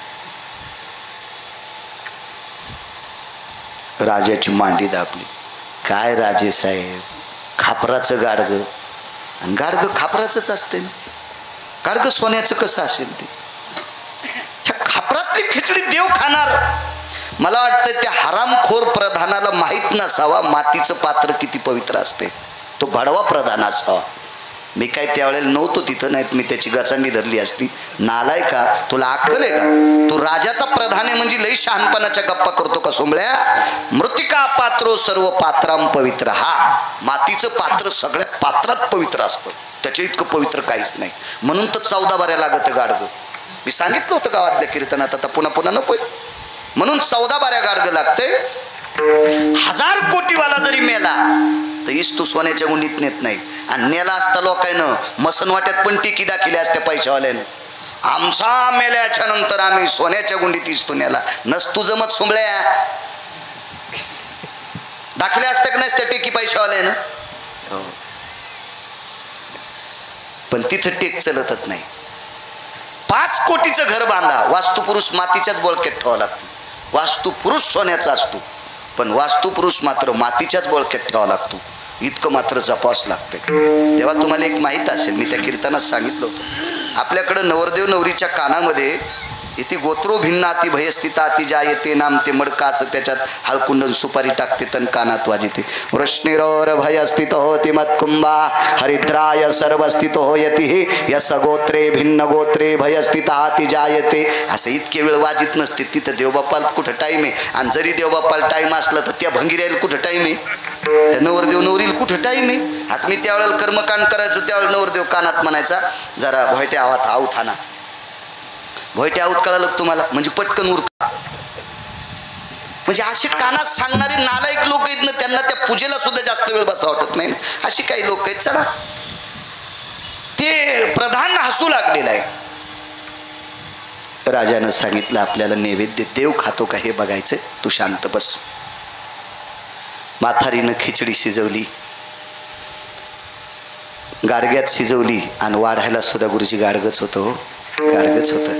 राजाची मांडी दाबली. काय राजे साहेब, खापराचं गाडगं, आणि गाडगं खापराचंच असते, गाडगं सोन्याचं कसं असेल ते? ह्या खापरातली खिचडी देव खाणार? मला वाटतं त्या हरामखोर प्रधानाला माहीत नसावा मातीचं पात्र किती पवित्र असते. तो भडवा प्रधान असावा. मी काय त्यावेळेला नव्हतो तिथं, नाहीत मी त्याची गचांडी धरली असती. नालाय का, तुला अक्कल आहे का? तू राजाचा प्रधान आहे म्हणजे लई शहाणपणाच्या गप्पा करतो का सोंबळ्या? मृतिका पात्रो सर्व पात्राम पवित्र. हा मातीचं पात्र सगळ्या पात्रात पवित्र असतं, त्याच्या इतकं पवित्र काहीच नाही. म्हणून तर 14 बाऱ्या लागत गाडगं. मी सांगितलं होतं गावातल्या कीर्तनात, आता पुन्हा नकोय. म्हणून 14 बाऱ्या गाडगं लागते. 1000 कोटीवाला जरी मेला तर इस्तू सोन्याच्या गुंडीत नेत नाही. आणि नेला असता लोकांनं मसनवाट्यात पण टिकी दाखिली असत्या पैशावाल्यानं. आमचा मेल्याच्या नंतर आम्ही सोन्याच्या गुंडीत इस्तू नेला. नसतू जमत सोंबळ्या, दाखल्या असत्या का नसत्या टेकी पैशावाल्यानं? हो, पण तिथं टेक चलतच नाही. 5 कोटीचं घर बांधा, वास्तुपुरुष मातीच्याच बोळक्यात ठेवावा लागतो. वास्तुपुरुष सोन्याचा असतो, पण वास्तुपुरुष मात्र मातीच्याच बोळक्यात ठेवावा लागतो. इतकं मात्र जपावंच लागते. तेव्हा तुम्हाला एक माहीत असेल, मी त्या कीर्तनात सांगितलं होतं, आपल्याकडं नवरदेव नवरीच्या कानामध्ये इथे गोत्रो भिन्नाती भयस्थिताती जायते नाम ते मडकाच त्याच्यात हळकुंडन सुपारी टाकते तन कानात वाजिते वृष्णिरोर भयस्थित होती मत्कुंभा हरिद्राय सर्वस्थित होयती यस गोत्रे भिन्न गोत्रे भयस्थिताती जायते. असं इतके वेळ वाजित नसते तिथं देवबापाला कुठं टाईम आहे. आणि जरी देवबापाला टाईम असला तर त्या भंगिऱ्याला कुठं टाईम आहे, त्या नवरदेव नवरीला कुठं टाईम आहे. आता मी त्यावेळेला कर्मकांड करायचो त्यावेळेला नवरदेव कानात म्हणायचा जरा भोयट्या आवात आऊत हाना. भोयट्या आऊत कळालं तुम्हाला म्हणजे पटकन उरका. म्हणजे असे कानात सांगणारे नालायक लोक आहेत ना, त्यांना त्या पूजेला सुद्धा जास्त वेळ बसा वाटत नाही. अशी काही लोक आहेत. चला ते प्रधान हसू लागलेला आहे. राजानं सांगितलं आपल्याला नैवेद्य देव खातो का हे बघायचं, तू शांत बस. म्हातारीनं खिचडी शिजवली, गाडग्यात शिजवली आणि वाढायला सुद्धा गुरुजी गाडगच होतं. हो गाडगच होतं,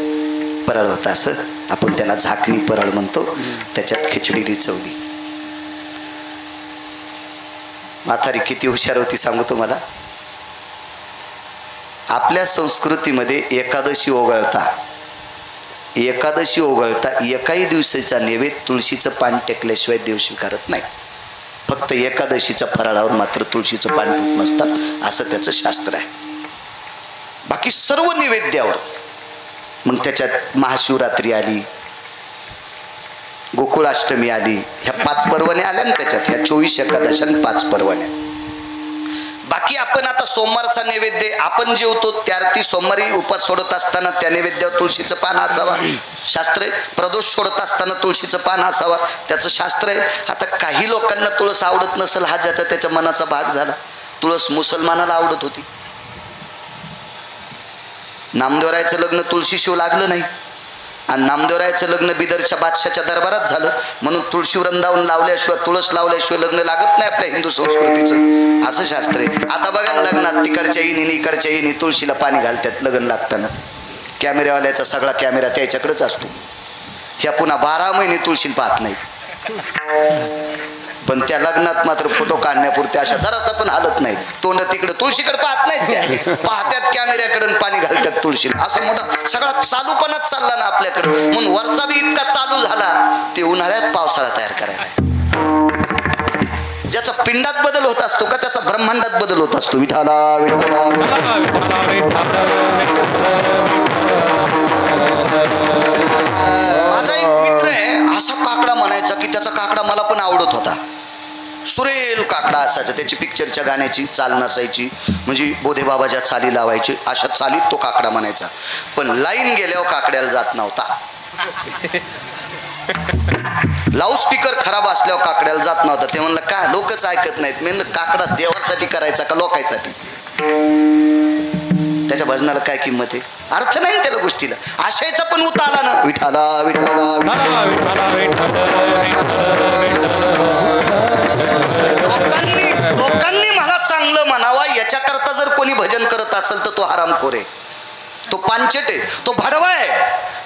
परळ होतं, असं आपण त्याला झाकणी परळ म्हणतो. त्याच्यात खिचडी रिचवली. म्हातारी किती हुशार होती सांगू तुम्हाला. आपल्या संस्कृतीमध्ये एकादशी ओघळता एकाही दिवसाचा नैवेद्य तुळशीचं पान टेकल्याशिवाय देव स्वीकारत नाही. फक्त एकादशीच्या फराळावर मात्र तुळशीचं पान ठेवत नसतात, असं त्याचं शास्त्र आहे. बाकी सर्व नैवेद्यावर. मग त्याच्यात महाशिवरात्री आली, गोकुळाष्टमी आली, ह्या 5 पर्वण्या आल्या ना त्याच्यात, ह्या 24 एकादशी 5 पर्वण्या. बाकी आपण आता सोमवारचा नैवेद्य आपण जेवतो त्यार्थी सोमवारी उपास सोडत असताना त्या नैवेद्यावर तुळशीचं पान असावा, शास्त्र आहे. प्रदोष सोडत असताना तुळशीचं पान असावा, त्याचं शास्त्र आहे. आता काही लोकांना तुळस आवडत नसेल, हा ज्याचा त्याच्या मनाचा भाग झाला. तुळस मुसलमानाला आवडत होती. नामदेवरायचं लग्न तुळशीशिव लागलं नाही आणि नामदेवरायचं लग्न बिदरच्या बादशाच्या दरबारात झालं. म्हणून तुळशी वृंदावन लावल्याशिवाय तुळस लावल्याशिवाय लग्न लागत नाही आपल्या हिंदू संस्कृतीचं, असं शास्त्र आहे. आता बघा ना लग्नात तिकडच्या येणी इकडच्या येणी तुळशीला पाणी घालतात लग्न लागताना. कॅमेऱ्यावाल्याचा सगळा कॅमेरा त्याच्याकडेच असतो. ह्या पुन्हा 12 महिने तुळशीला पाहत नाहीत, पण त्या लग्नात मात्र फोटो काढण्यापुरते अशा जरासा पण हालत नाहीत. तोंड तिकडे तुळशीकडे पाहत नाहीत, त्या पाहत्यात कॅमेऱ्याकडे पाणी घालतात तुळशीला. असं मोठा सगळा चालूपणाच चालला ना आपल्याकडं. म्हणून वरचा बी इतका चालू झाला ते उन्हाळ्यात पावसाळा तयार करायला. ज्याचा पिंडात बदल होत असतो का त्याचा ब्रह्मांडात बदल होत असतो. विठाला विठाला. माझा एक मित्र आहे, असा काकडा म्हणायचा की त्याचा काकडा मला पण आवडत होता. सुरेल काकडा असायचा, त्याची पिक्चरच्या गाण्याची चाल नसायची, म्हणजे बोधेबाबाच्या चाली लावायची, अशा चालीत तो काकडा म्हणायचा. पण लाईन गेल्यावर काकड्याला जात नव्हता. लाऊडस्पीकर खराब असल्यावर काकड्याला जात नव्हता. ते म्हणलं का लोकच ऐकत नाहीत. मी म्हणलं काकडा देवासाठी करायचा का लोकांसाठी. त्याच्या भजनाला काय किंमत आहे, अर्थ नाही त्याला गोष्टीला. आशयाचा पण उत आला ना, विठाला विठाला. लोकांनी मला चांगलं म्हणावा याच्याकरता जर कोणी भजन करत असेल तर तो हरामखोर आहे, तो पांचट आहे, तो भडवा आहे.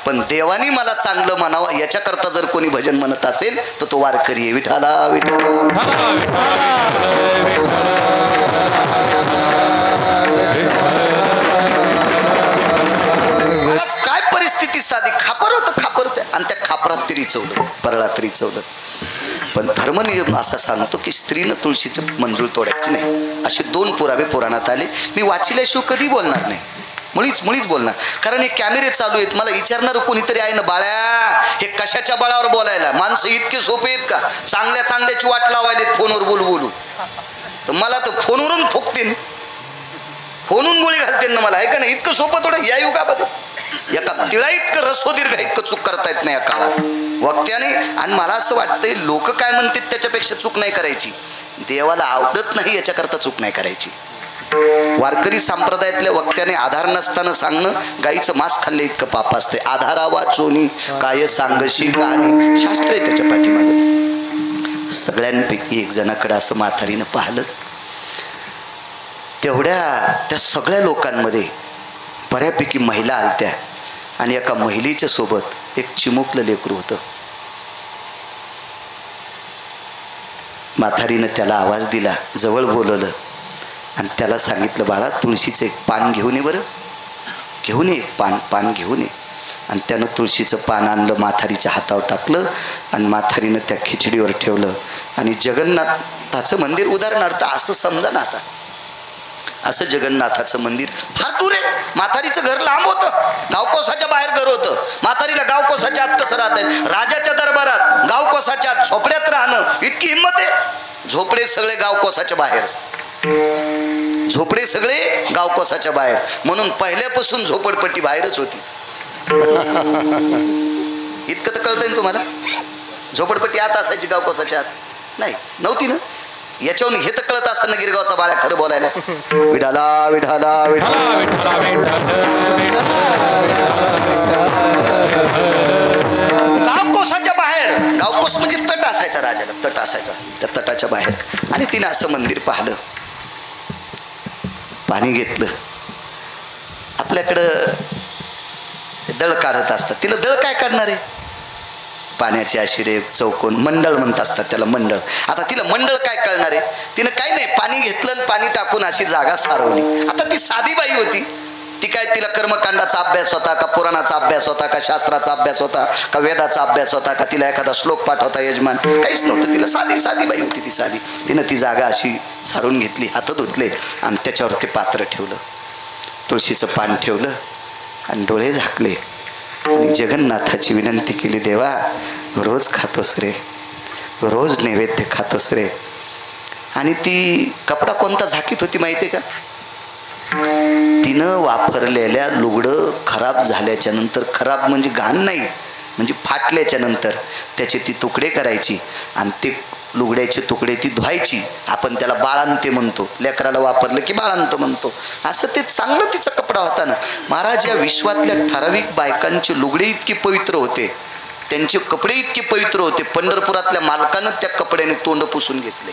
पण देवानी मला चांगलं म्हणावं याच्याकरता जर कोणी भजन म्हणत असेल तर तो वारकरी आहे. विठाला विठाला. काय परिस्थिती साधी. खापर होतं, खापर होतं आणि त्या खापरात तरी चवलं, परळात तरी चवलं. पण धर्मनियम असा सांगतो की स्त्रीनं तुळशीचं मंजूळ तोडायची नाही. असे 2 पुरावे पुराणात आले. मी वाचिल्याशिवाय कधी बोलणार नाही, मुळीच बोलणार. कारण हे कॅमेरे चालू आहेत, मला विचारणार कोणीतरी आहे ना, बाळ्या हे कशाच्या बळावर बोलायला. माणसं इतके सोपे आहेत का, चांगल्याची वाट लावायला फोनवर बोलू. तर मला तर फोनवरून ठोकतील, फोनून गोळी घालतील ना मला, आहे का नाही. इतकं सोपं थोडं या युगामध्ये एका तिळा इतकं रसोदीर्घ इतकं चूक करता येत नाही या काळात वक्त्याने. आणि मला असं वाटतंय लोक काय म्हणतात त्याच्यापेक्षा चूक नाही करायची, देवाला आवडत नाही याच्याकरता चूक नाही करायची. वारकरी संप्रदायातल्या वक्त्याने आधार नसताना सांगणं गाईचं मांस खाल्ले इतकं पाप असते. आधारा वाचोनी काय सांगशी गाणी, शास्त्र आहे त्याच्या पाठीमागं. सगळ्यांपैकी एक जणाकडे असं म्हातारीनं पाहिलं. त्या सगळ्या लोकांमध्ये बऱ्यापैकी महिला आलत्या आणि एका महिलेच्या सोबत एक चिमुकलं लेकरू होतं. म्हातारीनं त्याला आवाज दिला, जवळ बोलवलं आणि त्याला सांगितलं, बाळा तुळशीचं एक पान घेऊन ये, बरं घेऊन ये, पान घेऊन ये. आणि त्यानं तुळशीचं पान आणलं, माथारीच्या हातावर टाकलं आणि माथारीनं त्या खिचडीवर ठेवलं. आणि जगन्नाथाचं मंदिर उदाहरणार्थ असं समजा ना, आता असं जगन्नाथाचं मंदिर फार दूर आहे. माथारीचं घर लांब होतं, गावकोसाच्या बाहेर घर होतं. म्हातारीला गावकोसाच्या आत कसं राहत आहे? राजाच्या दरबारात गावकोसाच्या आत झोपड्यात राहणं इतकी हिंमत आहे. झोपडे सगळे गावकोसाच्या बाहेर, झोपडे सगळे गावकोसाच्या बाहेर, म्हणून पहिल्यापासून झोपडपट्टी बाहेरच होती. इतकं तर कळतंय ना तुम्हाला? झोपडपट्टी आत असायची गावकोसाच्या आत? नाही, नव्हती ना. याच्यावरून हे तर कळत असताना गिरगावचा बाळ्या खरं बोलायला, विठाला विठाला विठाला. गावकोसाच्या बाहेर, गावकोस म्हणजे तट असायचा, राजाला तट असायचा, त्या तटाच्या बाहेर. आणि तिने असं मंदिर पाहिलं, पाणी घेतलं. आपल्याकडं दळ काढत असतात, तिला दळ काय काढणार आहे? पाण्याची अशी रे चौकोन मंडळ म्हणत असतात त्याला, मंडळ. आता तिला मंडळ काय कळणार आहे? तिनं काही नाही, पाणी घेतलं आणि पाणी टाकून अशी जागा सारवली. आता ती साधी बाई होती, ती काय तिला कर्मकांडाचा अभ्यास होता का, पुराणाचा अभ्यास होता का, शास्त्राचा अभ्यास होता का, वेदाचा अभ्यास होता का, तिला एखादा श्लोक पाठ होता यजमान? काहीच नव्हतं. तिला साधी बाई होती ती, साधी. तिनं ती जागा अशी सारून घेतली, हात धुतले आणि त्याच्यावर ते पात्र ठेवलं, तुळशीचं पान ठेवलं आणि डोळे झाकले आणि जगन्नाथाची विनंती केली, देवा रोज खातोस रे, रोज नैवेद्य खातोस रे. आणि ती कपडा कोणता झाकीत होती माहिती आहे का? तिनं वापरलेल्या लुगडं खराब झाल्याच्या नंतर, खराब म्हणजे घाण नाही, म्हणजे फाटल्याच्या नंतर त्याचे ती तुकडे करायची आणि ते लुगड्याचे तुकडे ती धुवायची. आपण त्याला बाळांते म्हणतो, लेकराला वापरलं की बाळांत म्हणतो. असं ते चांगलं तिचा कपडा होता ना. महाराज या विश्वातल्या ठराविक बायकांचे लुगडे इतके पवित्र होते, त्यांचे कपडे इतके पवित्र होते, पंढरपुरातल्या मालकानं त्या कपड्याने तोंड पुसून घेतले.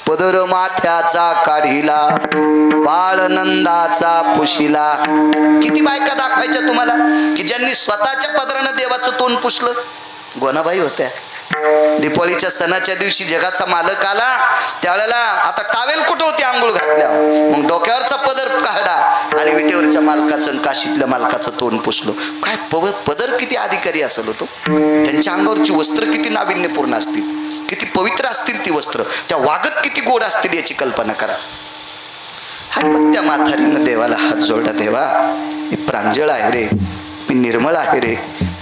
पदर माथ्याचा काढिला, बाळनंदाचा पुशिला. किती बायका दाखवायच्या तुम्हाला की ज्यांनी स्वतःच्या पदरानं देवाचं तोंड पुसलं? गोनाबाई होत्या. दीपावलीच्या सणाच्या दिवशी जगाचा मालक आला, त्यावेळेला आता टावेल कुठं होती आंघोळ घातल्या, मग डोक्यावरचा पदर काढा आणि विटेवरच्या मालकाचं, काशीतल्या मालकाचं तोंड पुसलो. काय पदर किती अधिकारी असेल होतो, त्यांच्या अंगावरची वस्त्र किती नाविन्यपूर्ण असतील, किती पवित्र असतील ती वस्त्र, त्या वागत किती गोड असतील याची कल्पना करा. आणि मग त्या म्हातारीनं देवाला हात जोडला, देवा मी प्रांजळ आहे रे, मी निर्मळ आहे रे,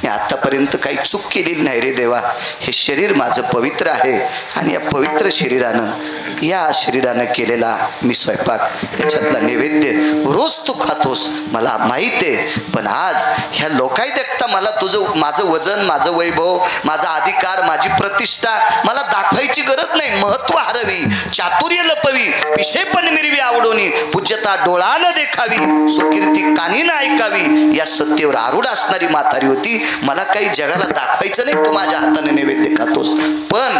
मी आतापर्यंत काही चूक केलेली नाही रे देवा. हे शरीर माझं पवित्र आहे आणि या पवित्र शरीरानं केलेला मी स्वयंपाक, त्याच्यातला नैवेद्य रोज तू खातोस, मला माहीत आहे. पण आज ह्या लोकाई देखता मला तुझं, माझं वजन, माझं वैभव, माझा अधिकार, माझी प्रतिष्ठा मला दाखवायची गरज नाही. महत्व हरवी, चातुर्य लपवी, पिशेपण मिरवी आवडोनी, पूज्यता डोळानं देखावी, सुकीर्ती कानीनं ऐकावी. या सत्तेवर आरूढ असणारी म्हातारी होती. मला काही जगाला दाखवायचं नाही तू माझ्या हाताने नैवेद्य खातोस. पण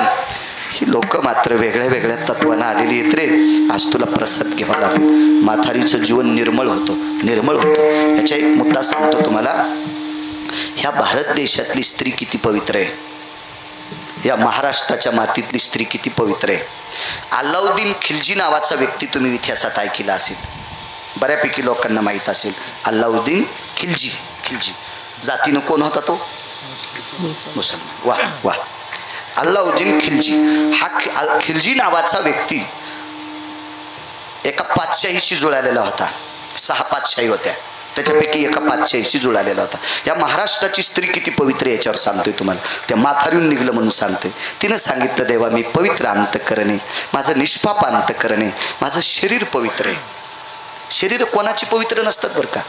ही लोक मात्र वेगळ्या वेगळ्या तत्वानं आलेली आहेत रे, आज तुला प्रसाद घ्यावा लागेल. म्हातारीचं जीवन निर्मळ होतं. याचा एक मुद्दा सांगतो तुम्हाला. ह्या भारत देशातली स्त्री किती पवित्र आहे, या महाराष्ट्राच्या मातीतली स्त्री किती पवित्र आहे. अल्लाउद्दीन खिलजी नावाचा व्यक्ती तुम्ही इतिहासात ऐकला असेल, बऱ्यापैकी लोकांना माहीत असेल. अल्लाउद्दीन खिलजी जातीनं कोण होता तो? मुसलमान. वा वा. अल्लाउद्दीन खिलजी, हा खिलजी नावाचा व्यक्ती एका पातशाहीशी जुळालेला होता. 6 पातशाही होत्या, त्याच्यापैकी एका पातशाहीशी जुळालेला होता. या महाराष्ट्राची स्त्री किती पवित्र याच्यावर सांगतोय तुम्हाला. त्या माथारीहून निघलं म्हणून सांगतोय. तिनं सांगितलं, देवा मी पवित्र अंतःकरणे, माझं निष्पाप अंतःकरणे, माझं शरीर पवित्र आहे. शरीर कोणाची पवित्र नसतात बरं का.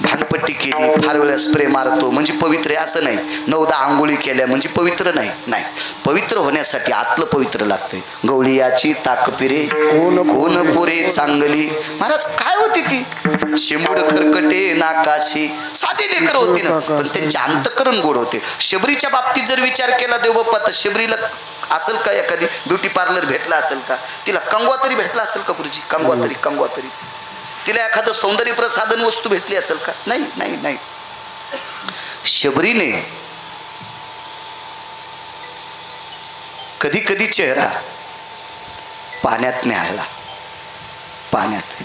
भानपट्टी केली, फार वेळा स्प्रे मारतो म्हणजे पवित्र आहे असं नाही. 9-10 आंघोळी केल्या म्हणजे पवित्र नाही. पवित्र होण्यासाठी आतलं पवित्र लागतंय. गवळीयाची ताकपिरे कोण पुरे चांगली. महाराज काय होती ती? शेंबूड खरकटे नाकाशी, साधी लेकर होती ना, पण त्यांचे अंतःकरण गोड होते. शबरीच्या बाबतीत जर विचार केला देवबाप्पा, तर शबरीला असेल का एखादी ब्युटी पार्लर भेटला असेल का? तिला कंगवा तरी भेटला असेल का गुरुजी? कंगवा तरी तिला एखादं सौंदर्य प्रसाधन वस्तू भेटली असेल का? नाही. शबरीने कधी कधी चेहरा पाण्यात न्यायला, पाण्यात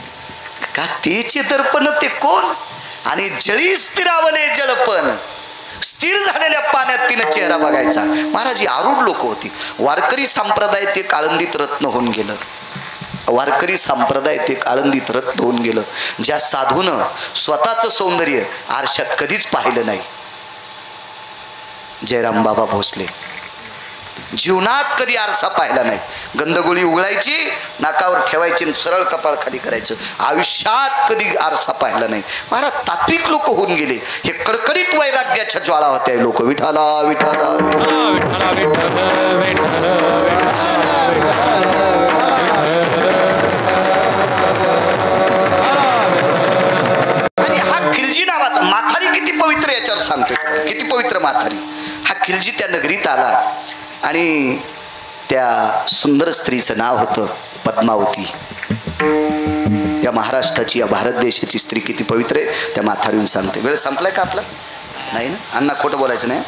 का तेचे दर्पण ते कोण? आणि जळी स्थिरावले जळपण, स्थिर झालेल्या पाण्यात तिनं चेहरा बघायचा. महाराज ही आरूढ लोक होती. वारकरी संप्रदाय ते आळंदीत रत्न होऊन गेलं. वारकरी संप्रदाय ते आळंदीत रत्न होऊन गेलं. ज्या साधूनं स्वतःचं सौंदर्य आरशात कधीच पाहिलं नाही. जयराम बाबा भोसले जीवनात कधी आरसा पाहिला नाही. गंधगोळी उघडायची, नाकावर ठेवायची, सरळ कपाळ खाली करायचं. आयुष्यात कधी आरसा पाहिला नाही. महाराज तात्विक लोक होऊन गेले. हे कडकडीत वैराग्याच्या ज्वाळा होत्या. लोक विठाला विठाला आणि हा खिलजी नावाचा माथारी किती पवित्र, याच्यावर सांगतोय किती पवित्र माथारी. हा खिलजी त्या नगरीत आला आणि त्या सुंदर स्त्रीचं नाव होतं पद्मावती. या महाराष्ट्राची, या भारत देशाची स्त्री किती पवित्र आहे त्या माथारीहून सांगते. वेळ संपलाय का आपला? नाही ना अण्णा, खोटं बोलायचं नाही.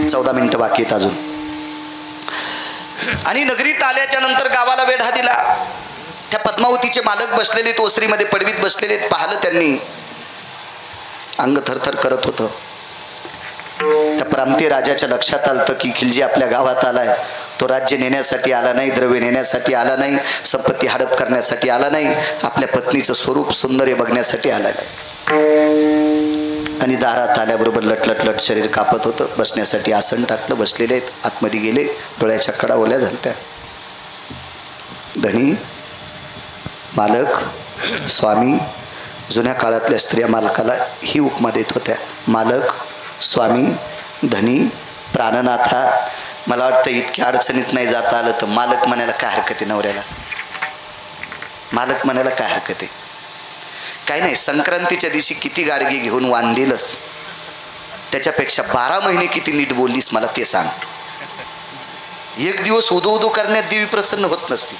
14 मिनिटं बाकी आहेत अजून. आणि नगरीत आल्याच्या नंतर गावाला वेढा दिला. त्या पद्मावतीचे मालक बसलेले, ओसरीमध्ये पडवीत बसलेले. पाहिलं त्यांनी, अंग थरथर करत होतं. त्या प्रांतीय राजाच्या लक्षात आलं की खिलजी आपल्या गावात आलाय. तो राज्य नेण्यासाठी आला नाही, द्रव्य नेण्यासाठी आला नाही, संपत्ती हडप करण्यासाठी आला नाही, आपल्या पत्नीचं स्वरूप सौंदर्य बघण्यासाठी आला नाही. आणि दारात आल्याबरोबर लटलट शरीर कापत होतं. बसण्यासाठी आसन टाकलं, बसलेले आहेत. आतमध्ये गेले, डोळ्याच्या कडा ओल्या झाल्या. धनी, मालक, स्वामी. जुन्या काळातल्या स्त्रिया मालकाला ही उपमा देत होत्या. मालक, स्वामी, धनी, प्राणनाथा. मला वाटतं इतक्या अडचणीत नाही जाता आलं तर मालक म्हणायला काय हरकत आहे नवऱ्याला? मालक म्हणायला काय हरकत आहे? काय नाही, संक्रांतीच्या दिवशी किती गाडगे घेऊन वांदिलस, त्याच्यापेक्षा 12 महिने किती नीट बोललीस मला ते सांग. एक दिवस उदो उदो करण्यात देवी प्रसन्न होत नसती.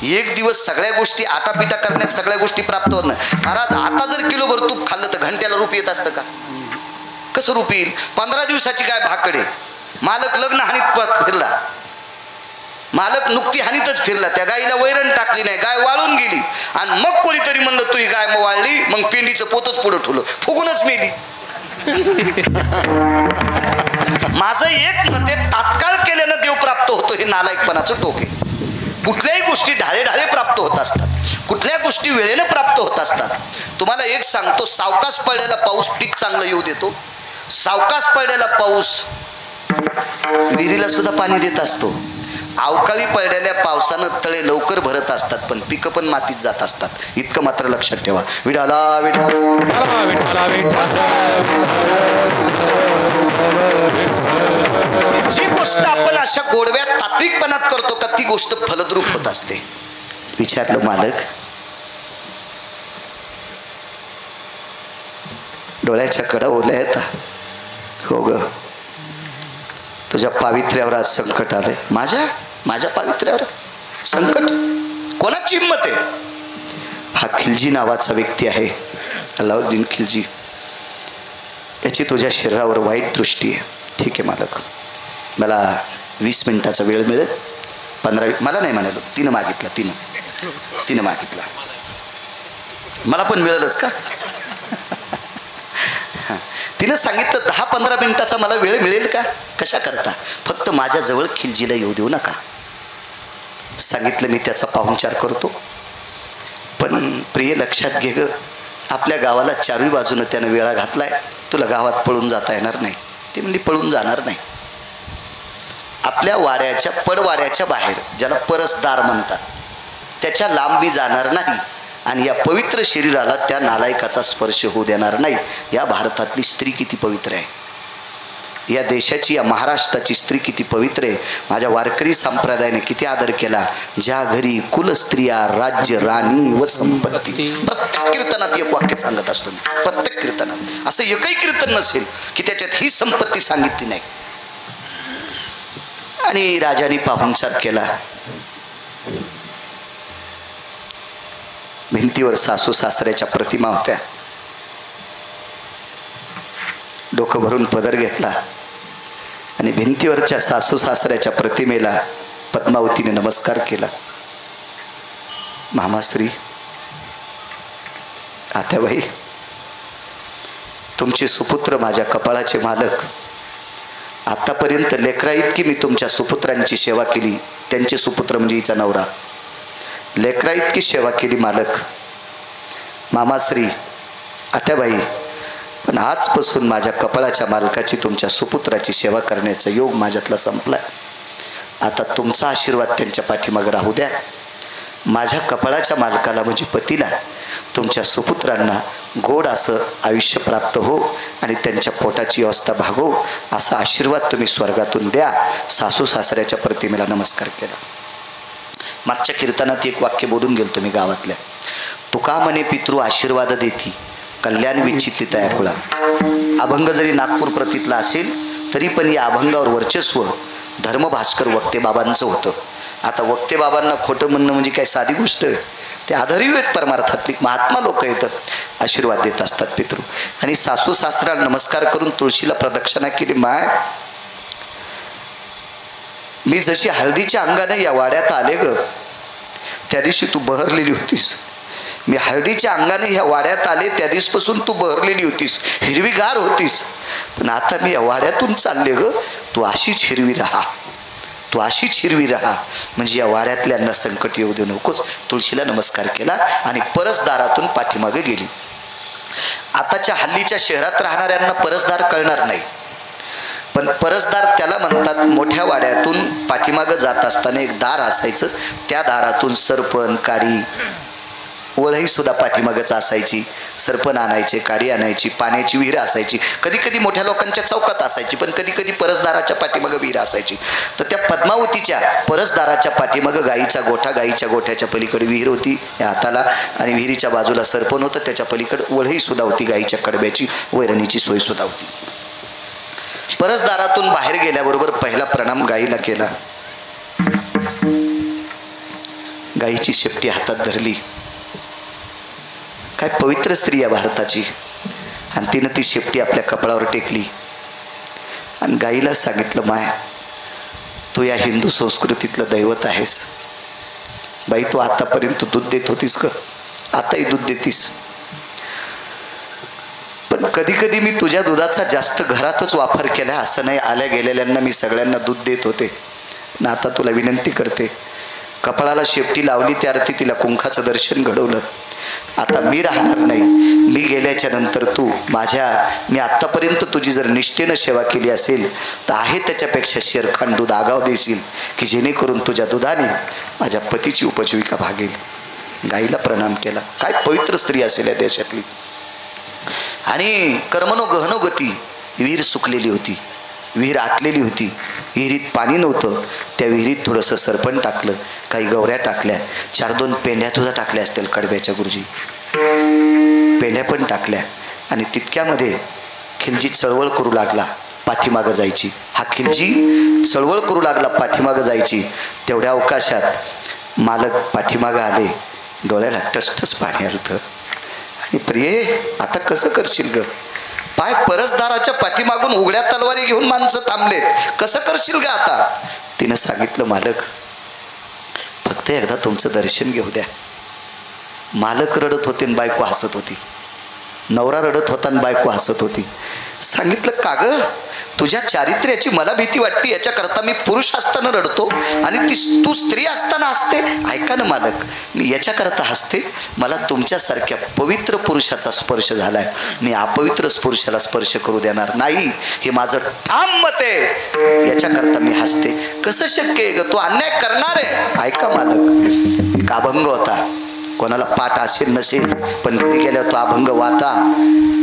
एक दिवस सगळ्या गोष्टी आटापिटा करण्यात सगळ्या गोष्टी प्राप्त होत नाही. महाराज आता जर किलोभर तूप खाल्लं तर घंट्याला रूप येत असतं का? कसं रूप येईल? 15 दिवसाची काय भाकडे. मालक लग्न हानीत फिरला, मालक नुकती हानीतच फिरला. त्या गाईला वैरण टाकली नाही, गाय वाळून गेली. आणि मग कोणीतरी म्हणलं तू ही गाय मग वाळली, मग पेंडीचं पोतच पुढं ठेवलं, फुगूनच मेली. माझं एक मते, तात्काळ केल्यानं देव प्राप्त होतो हे नालायकपणाचं टोक आहे. कुठल्याही गोष्टी ढाळे ढाळे प्राप्त होत असतात, कुठल्या गोष्टी वेळेनं प्राप्त होत असतात. तुम्हाला एक सांगतो, सावकाश पडलेला पाऊस पीक चांगलं येऊ देतो. सावकाश पडलेला पाऊस विहिरीला सुद्धा पाणी देत असतो. अवकाळी पडलेल्या पावसानं तळे लवकर भरत असतात, पण पिकं पण मातीत जात असतात. इतकं मात्र लक्षात ठेवा. विठाला विठा. जी गोष्ट आपण अशा गोडव्यात तात्विकपणात करतो का ती गोष्ट फलद्रूप होत असते. विचारलं, मालक, डोळ्याच्या कडा ओल्या येतात? हो ग, तुझ्या पावित्र्यावर आज संकट आलंय. माझ्या पावित्र्यावर संकट? कोणाची हिंमत आहे? हा खिलजी नावाचा व्यक्ती आहे, अलाउद्दीन खिलजी. त्याची तुझ्या शरीरावर वाईट दृष्टी आहे. ठीक आहे मालक, मला 20 मिनिटाचा वेळ मिळेल. 15 मला नाही म्हणालो, तिनं मागितला. मला पण मिळेलच का? तिनं सांगितलं 10-15 मिनिटाचा मला वेळ मिळेल का? कशा करता? फक्त माझ्याजवळ खिलजीला येऊ देऊ नका. सांगितलं, मी त्याचा पाहुणचार करतो. पण प्रिय लक्षात घे ग, आपल्या गावाला चारही बाजूनं त्यानं वेळा घातलाय. तुला गावात पळून जाता येणार नाही. ती म्हणली, पळून जाणार नाही. आपल्या वाड्याच्या पडवाड्याच्या बाहेर, ज्याला परसदार म्हणतात, त्याच्या लांबी जाणार नाही. आणि या पवित्र शरीराला त्या नालायकाचा स्पर्श होऊ देणार नाही. या भारतातली स्त्री किती पवित्र आहे. या देशाची, या महाराष्ट्राची स्त्री किती पवित्र आहे. माझ्या वारकरी संप्रदायाने किती आदर केला. ज्या घरी कुलस्त्रिया, राज्य, राणी व संपत्ती. प्रत्येक कीर्तनात एक वाक्य सांगत असतो मी. प्रत्येक कीर्तनात असं एकही कीर्तन नसेल की त्याच्यात ही संपत्ती सांगितली नाही. आणि राजाने पाहुणचार केला. भिंतीवर सासू सासऱ्याच्या प्रतिमा होत्या. डोकं भरून पदर घेतला आणि भिंतीवरच्या सासू सासऱ्याच्या प्रतिमेला पद्मावतीने नमस्कार केला. मामाश्री, आत्याबाई, तुमचे सुपुत्र माझ्या कपाळाचे मालक. आतापर्यंत लेकरा इतकी मी तुमच्या सुपुत्रांची सेवा केली, त्यांचे सुपुत्र म्हणजे हिचा नवरा, लेकरा इतकी सेवा केली मालक, मामाश्री, आत्याबाई, पण आजपासून माझ्या कपाळाच्या मालकाची तुमच्या सुपुत्राची सेवा करण्याचा योग माझ्यातला संपलाय. आता तुमचा आशीर्वाद त्यांच्या पाठीमागे राहू द्या. माझ्या कपाळाच्या मालकाला म्हणजे पतीला, तुमच्या सुपुत्रांना गोड असं आयुष्य प्राप्त हो आणि त्यांच्या पोटाची अवस्था भागो असा आशीर्वाद तुम्ही स्वर्गातून द्या. सासू सासऱ्याच्या प्रतिमेला नमस्कार केला. मागच्या कीर्तनात एक वाक्य बोलून गेलो तुम्ही गावातल्या, तुका म्हणे पितृ आशीर्वाद देती कल्याण विच्छित्ती तया कुळा. अभंग जरी नागपूर प्रतीतला असेल तरी पण या अभंगावर वर्चस्व धर्मभास्कर वक्ते बाबांचं होतं. आता वक्ते बाबांना खोटं म्हणणं म्हणजे काय साधी गोष्ट, ते आधारित आहेत, परमार्थातली महात्मा लोक येतं, आशीर्वाद देत असतात पितृ. आणि सासू सासऱ्याला नमस्कार करून तुळशीला प्रदक्षिणा केली. माय, मी जशी हळदीच्या अंगाने या वाड्यात आले ग, त्या दिवशी तू बहरलेली होतीस. मी हळदीच्या अंगाने ह्या वाड्यात आले त्या दिवसपासून तू बहरलेली होतीस, हिरवीगार होतीस. पण आता मी या वाड्यातून चालले ग, तू अशीच हिरवी राहा, तू अशीच हिरवी राहा, म्हणजे या वाड्यातल्यांना संकट येऊ देऊ नकोस. तुळशीला नमस्कार केला आणि परसदारातून पाठीमागे गेली. आताच्या हल्लीच्या शहरात राहणाऱ्यांना परसदार कळणार नाही, पण परसदार त्याला म्हणतात. मोठ्या वाड्यातून पाठीमागं जात असताना एक दार असायचं, त्या दारातून सरपण, काडी, ओळही सुद्धा पाठीमागच असायची. सरपण आणायचे, काडी आणायची, पाण्याची विहीर असायची. कधी कधी मोठ्या लोकांच्या चौकात असायची, पण कधी कधी परसदाराच्या पाठीमागं विहीर असायची. तर त्या पद्मावतीच्या परसदाराच्या पाठीमागं गाईचा गोठा, गाईच्या गोठ्याच्या पलीकडे विहीर होती या हाताला, आणि विहिरीच्या बाजूला सरपण होतं, त्याच्या पलीकडे ओळही सुद्धा होती, गाईच्या कडब्याची वैरणीची सोय सुद्धा होती. परसदारातून बाहेर गेल्याबरोबर पहिला प्रणाम गाईला केला. गाईची शेपटी हातात धरली. काय पवित्र स्त्री आहे भारताची, आणि तिनं ती शेपटी आपल्या कपाळावर टेकली आणि गाईला सांगितलं, माया, तू या हिंदू संस्कृतीतलं दैवत आहेस. बाई, तू आतापर्यंत दूध देत होतीस का? आताही दूध देतीस, पण कधी कधी मी तुझ्या दुधाचा जास्त घरातच वापर केला. असं नाही, आल्या गेलेल्यांना मी सगळ्यांना दूध देत होते. पण आता तुला विनंती करते, कपाळाला शेपटी लावली त्या अर्थी तिला कुंखाचं दर्शन घडवलं. आता मी राहणार नाही, मी गेल्याच्या नंतर तू मी आत्तापर्यंत तुझी जर निष्ठेनं सेवा केली असेल तर आहे त्याच्यापेक्षा शेरखान दूध आगाव देशील, की जेणेकरून तुझ्या दुधाने माझ्या पतीची उपजीविका भागेल. गाईला प्रणाम केला. काय पवित्र स्त्री असेल या देशातली. आणि कर्मनो गहनो गती, विहीर सुकलेली होती, विहीर आटलेली होती, विहिरीत पाणी नव्हतं. त्या विहिरीत थोडंसं सरपण टाकलं, काही गवऱ्या टाकल्या, 4-2 पेंड्या तुझा टाकल्या असतील कडब्याच्या गुरुजी, पेंड्या पण टाकल्या. आणि तितक्यामध्ये खिलजी चळवळ करू लागला पाठीमागं जायची. हा खिलजी चळवळ करू लागला पाठीमागं जायची. तेवढ्या अवकाशात मालक पाठीमागं आले, डोळ्याला टसटस पाणी आलं. आणि प्रिये, आता कसं करशील ग? पाय परसदाराच्या पाठीमागून उघड्या तलवारी घेऊन माणसं थांबलेत, कसं करशील ग आता? तिनं सांगितलं, मालक, फक्त एकदा तुमचं दर्शन घेऊ द्या. मालक रडत होते आणि बायको हसत होती, नवरा रडत होता आणि बायको हसत होती. सांगितलं, का ग, तुझ्या चारित्र्याची मला भीती वाटते, याच्याकरता मी पुरुष असताना रडतो आणि तू स्त्री असताना हसते. ऐका ना मालक, मी याच्याकरता हसते, मला तुमच्यासारख्या पवित्र पुरुषाचा स्पर्श झालाय, मी अपवित्र पुरुषाला स्पर्श करू देणार नाही, हे माझं ठाम मत आहे, याच्याकरता मी हसते. कसं शक्य आहे ग, तू अन्याय करणार आहे? ऐका मालक, एक अभंग होता, कोणाला पाठ असेल नसेल, पण घरी गेल्यावर तो अभंग वाचा.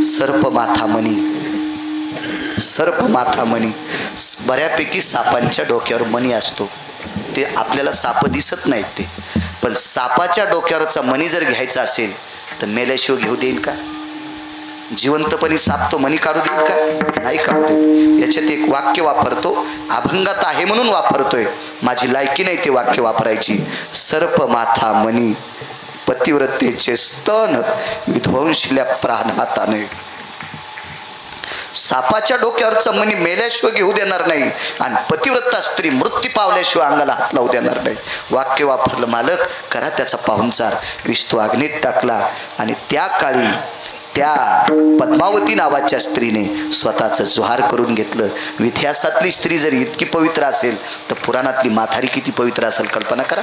सर्प माथा मणी, सर्प माथा मणी. बऱ्यापैकी सापांच्या डोक्यावर मणी असतो, ते आपल्याला साप दिसत नाहीत ते, पण सापाच्या डोक्यावरचा मणी जर घ्यायचा असेल तर मेल्याशिवाय घेऊ देईल का? जिवंतपणी साप तो मणी काढू देईल का? नाही काढू देत. याच्यात एक वाक्य वापरतो, अभंगात आहे म्हणून वापरतोय, माझी लायकी नाही ते वाक्य वापरायची. सर्प माथा मणी, पतिव्रतेचे स्तन विध्वंसल्या प्राणहाताने. सापाच्या डोक्यावरचा मणी मेल्याशिवाय घेऊ देणार नाही, आणि पतिव्रता स्त्री मृत्यू पावल्याशिवाय अंगाला हात लावू देणार नाही. वाक्य वापरलं. मालक, करा त्याचा पाहुणचार. विष तो अग्नीत टाकला, आणि त्या काळी त्या पद्मावती नावाच्या स्त्रीने स्वतःचं जोहार करून घेतलं. इतिहासातली स्त्री जर इतकी पवित्र असेल तर पुराणातली माथारी किती पवित्र असेल कल्पना करा.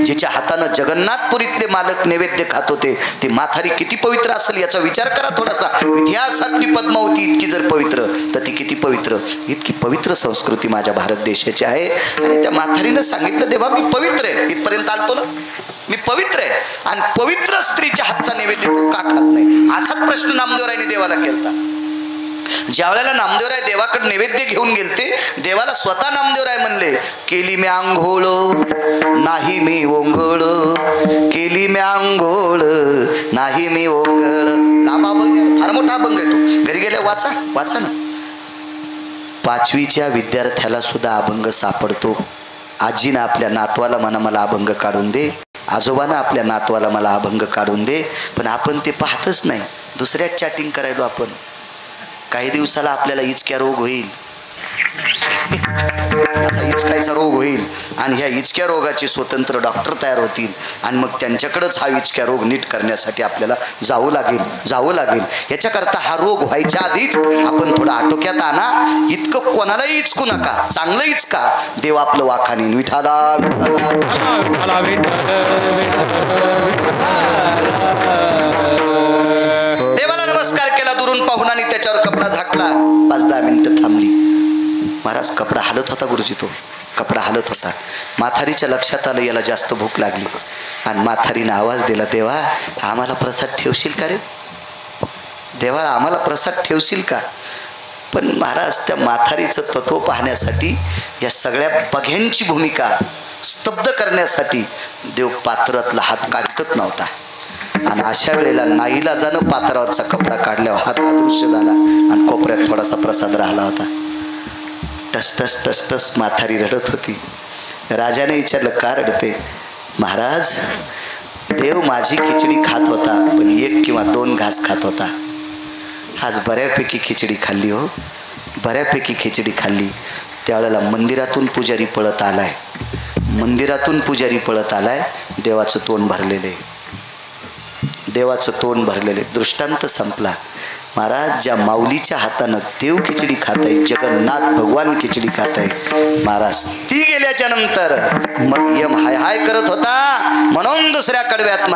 जिच्या हातानं जगन्नाथपुरीतले मालक नैवेद्य खात होते ती माथारी किती पवित्र असेल याचा विचार करा थोडासा. इतिहासातली पद्मावती इतकी जर पवित्र तर ती किती पवित्र. इतकी पवित्र संस्कृती माझ्या भारत देशाची आहे. आणि त्या माथारीनं सांगितलं देवा मी पवित्र आहे. इथपर्यंत आलतो ना, मी पवित्र आहे आणि पवित्र स्त्रीच्या हातचा नैवेद्य तू का खात नाही असाच प्रश्न नामदेवरायने देवाला केलता. ज्या वेळेला नामदेवराय देवाकडे नैवेद्य घेऊन गेलते देवाला स्वतः नामदेवराय म्हणले केली मी आंघोळ नाही मी ओंघळ, केली मी आंघोळ नाही मी ओंघळ. लांब अभंग, फार मोठा अभंग आहे तो, घरी गेल्या वाचा वाचा ना. 5वीच्या विद्यार्थ्याला सुद्धा अभंग सापडतो. आजीनं आपल्या नातवाला म्हणा मला अभंग काढून दे, आजोबानं आपल्या नातवाला मला अभंग काढून दे, पण आपण ते पाहतच नाही. दुसऱ्याच चॅटिंग करायलो आपण. काही दिवसाला आपल्याला इचक्या रोग होईल, असा इचकायचा रोग होईल आणि ह्या इचक्या रोगाचे स्वतंत्र डॉक्टर तयार होतील आणि मग त्यांच्याकडेच हा इचक्या रोग नीट करण्यासाठी आपल्याला जावं लागेल. याच्याकरता हा रोग व्हायच्या आधीच आपण थोडं आटोक्यात आणा. इतकं कोणालाही इचकू नका, चांगलं इचका. देव आपलं वाखानीन. विठाला देवाला नमस्कार केला दुरून पाहून आणि त्याच्यावर कपडा झाकला. 5-10 मिनिटं थांबली. महाराज कपडा हालत होता गुरुजी, तो कपडा हालत होता. माथारीच्या लक्षात आलं याला जास्त भूक लागली आणि माथारीनं आवाज दिला देवा आम्हाला प्रसाद ठेवशील का रे, देवा आम्हाला प्रसाद ठेवशील का. पण महाराज त्या माथारीचं तत्व पाहण्यासाठी या सगळ्या बघ्यांची भूमिका स्तब्ध करण्यासाठी देव पात्रातला हात काढतच नव्हता. आणि अशा वेळेला नाईलाजानं पात्रावरचा कपडा काढल्यावर हात अदृश्य झाला आणि कोपऱ्यात थोडासा प्रसाद राहिला होता. टस टस टस माथारी रडत होती. राजाने विचारलं का रडते. महाराज देव माझी खिचडी खात होता पण 1 किंवा 2 घास खात होता. आज बऱ्यापैकी खिचडी खाल्ली हो, बऱ्यापैकी खिचडी खाल्ली. त्यावेळेला मंदिरातून पुजारी पळत आलाय. देवाचं तोंड भरलेले. दृष्टांत संपला. महाराज ज्या माऊलीच्या हातानं देव खिचडी खात आहे, जगन्नाथ भगवान खिचडी खात आहे, महाराज ती गेल्याच्या नंतर मग यम हाय हाय करत होता. म्हणून दुसऱ्या कडव्यात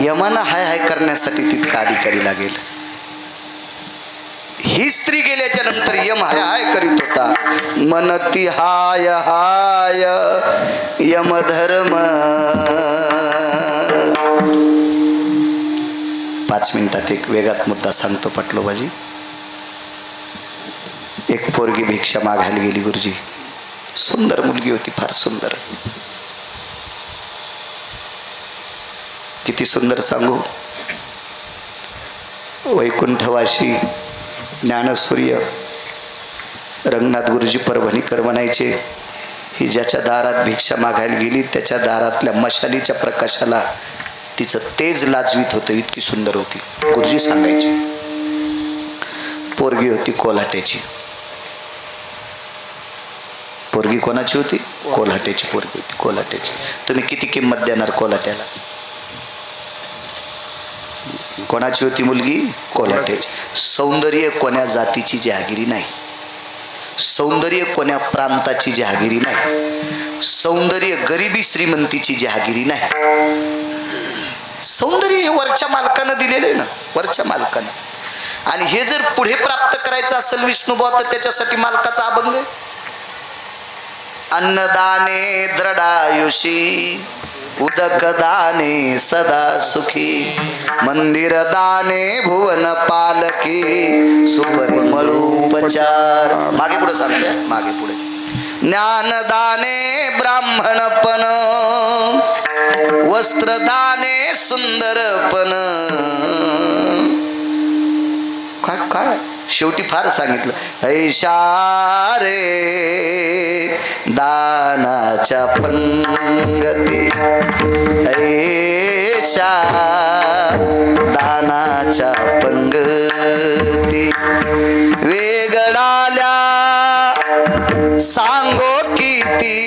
यमाना हाय हाय करण्यासाठी तितका अधिकारी लागेल. ही स्त्री गेल्याच्या नंतर यम हाय हाय करीत होता. मनती हाय हाय यमधर्म. 5 मिनिटात एक वेगात मुद्दा सांगतो पाटलोबाजी. एक पोरगी भिक्षा मागायला गेली गुरुजी. सुंदर मुलगी होती, फार सुंदर. किती सुंदर सांगू. वैकुंठवासी ज्ञानसूर्य रंगनाथ गुरुजी परभणीकर म्हणायचे, ही ज्याच्या दारात भिक्षा मागायला गेली त्याच्या दारातल्या मशालीच्या प्रकाशाला तिचं तेज लाजवीत होतं, इतकी सुंदर होती. गुरुजी सांगायचे. पोरगी होती कोल्हाट्याची. पोरगी कोणाची होती? कोल्हाट्याची पोरगी होती, कोल्हाट्याची. तुम्ही किती किंमत देणार कोल्हाट्याला? कोणाची होती मुलगी? कोल्हाट्याची. सौंदर्य कोण्या जातीची जहागिरी नाही, सौंदर्य कोण्या प्रांताची जहागिरी नाही, सौंदर्य गरिबी श्रीमंतीची जहागिरी नाही. सौंदर्य हे वरच्या मालकानं दिलेलं आहे ना, वरच्या मालकानं. आणि हे जर पुढे प्राप्त करायचं असेल विष्णुभाव तर त्याच्यासाठी मालकाचा अभंग आहे. अन्नदाने दृढायुषी, उदक दाने सदा सुखी, मंदिर दाने भुवन पालकी, सुपरिमळोपचार. मागे पुढे सांगते, मागे पुढे. ज्ञानदाने ब्राह्मणपण, वस्त्रदाने सुंदरपण. काय काय शेवटी फार सांगितलं. ऐशा रे दानाच्या पंगती, ऐशा दानाच्या पंगती, वेगळाल्या सांगो किती,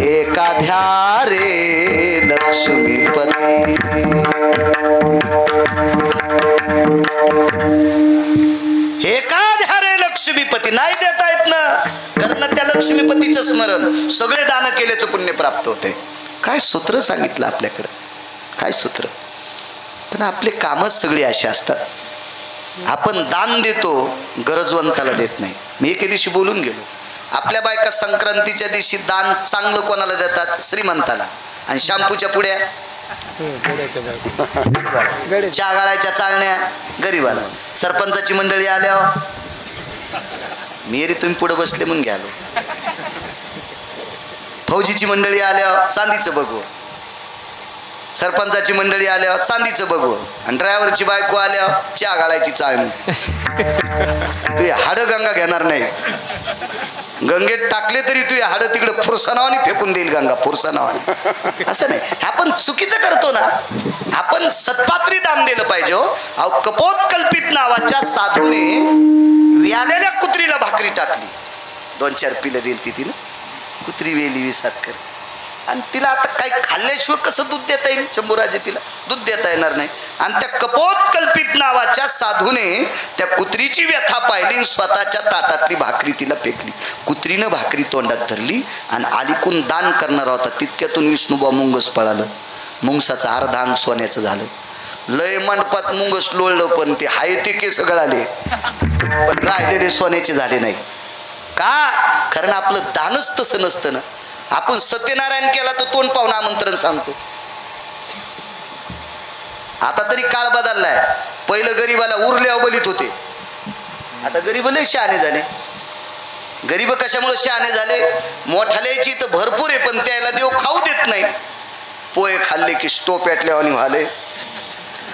एखाद्या रे लक्ष्मीपती. एखाद्या रे लक्ष्मीपती. नाही देता येत ना, कारण त्या लक्ष्मीपतीचं स्मरण, सगळे दान केल्याचं पुण्य प्राप्त होते. काय सूत्र सांगितलं आपल्याकडं, काय सूत्र. पण आपले कामच सगळे असे असतात. आपण दान देतो, गरजवंताला देत नाही. मी एके दिवशी बोलून गेलो, आपल्या बायका संक्रांतीच्या दिवशी दान चांगलं कोणाला देतात? श्रीमंताला. आणि शॅम्पूच्या पुड्या, चहा गाळायच्या चाळण्या गरीबाला. सरपंचाची मंडळी आल्यावर मी रे तुम्ही पुढे बसले म्हणून घ्यालो. फौजीची मंडळी आल्यावर चांदीचं बघू, सरपंचाची मंडळी आल्यावर चांदीचं बघू, आणि ड्रायव्हरची बायको आल्यावर चहा गाळायची चाळणी. तू हाडं गंगा घेणार नाही, गंगेत टाकले तरी तू हाडं तिकडे फुरसानावानी फेकून देईल गंगा, फुरसानावानी. असं नाही, आपण चुकीचं करतो ना. आपण सत्पात्री दान दिलं पाहिजे. अहो, कपोतकल्पित नावाच्या साधूने व्यालेल्या कुत्रीला भाकरी टाकली, 2-4 पिलं दिली तिनं. कुत्री वेली विसारकर. आणि तिला आता काही खाल्ल्याशिवाय कसं दूध देता येईल? शंभूराजे तिला दूध देता येणार नाही. आणि त्या कपोतकल्पित नावाच्या साधूने त्या कुत्रीची व्यथा पाहिली, स्वतःच्या ताटातली भाकरी तिला फेकली. कुत्रीनं भाकरी तोंडात धरली आणि अलीकून दान करणार होता तितक्यातून विष्णुबा मुंगस पळालं. मुंगसाचं अर्धा अंग सोन्याचं झालं. लय मंडपात मुंगस लोळलं, पण ते हाय ते केस गळाले, पण राहिलेले सोन्याचे झाले नाही. का? कारण आपलं दानच तसं नसतं ना. आपण सत्यनारायण केला तर तोंड पाहून आमंत्रण सांगतो. आता तरी काळ बदललाय. पहिलं गरीबाला उरल्यावर बलित होते, आता गरीब लय शहाणे झाले. गरीब कशामुळे शहाणे झाले? मोठाल्याची तर भरपूर आहे, पण त्याला देव खाऊ देत नाही. पोहे खाल्ले की स्टोव पेटल्यावानी व्हाले,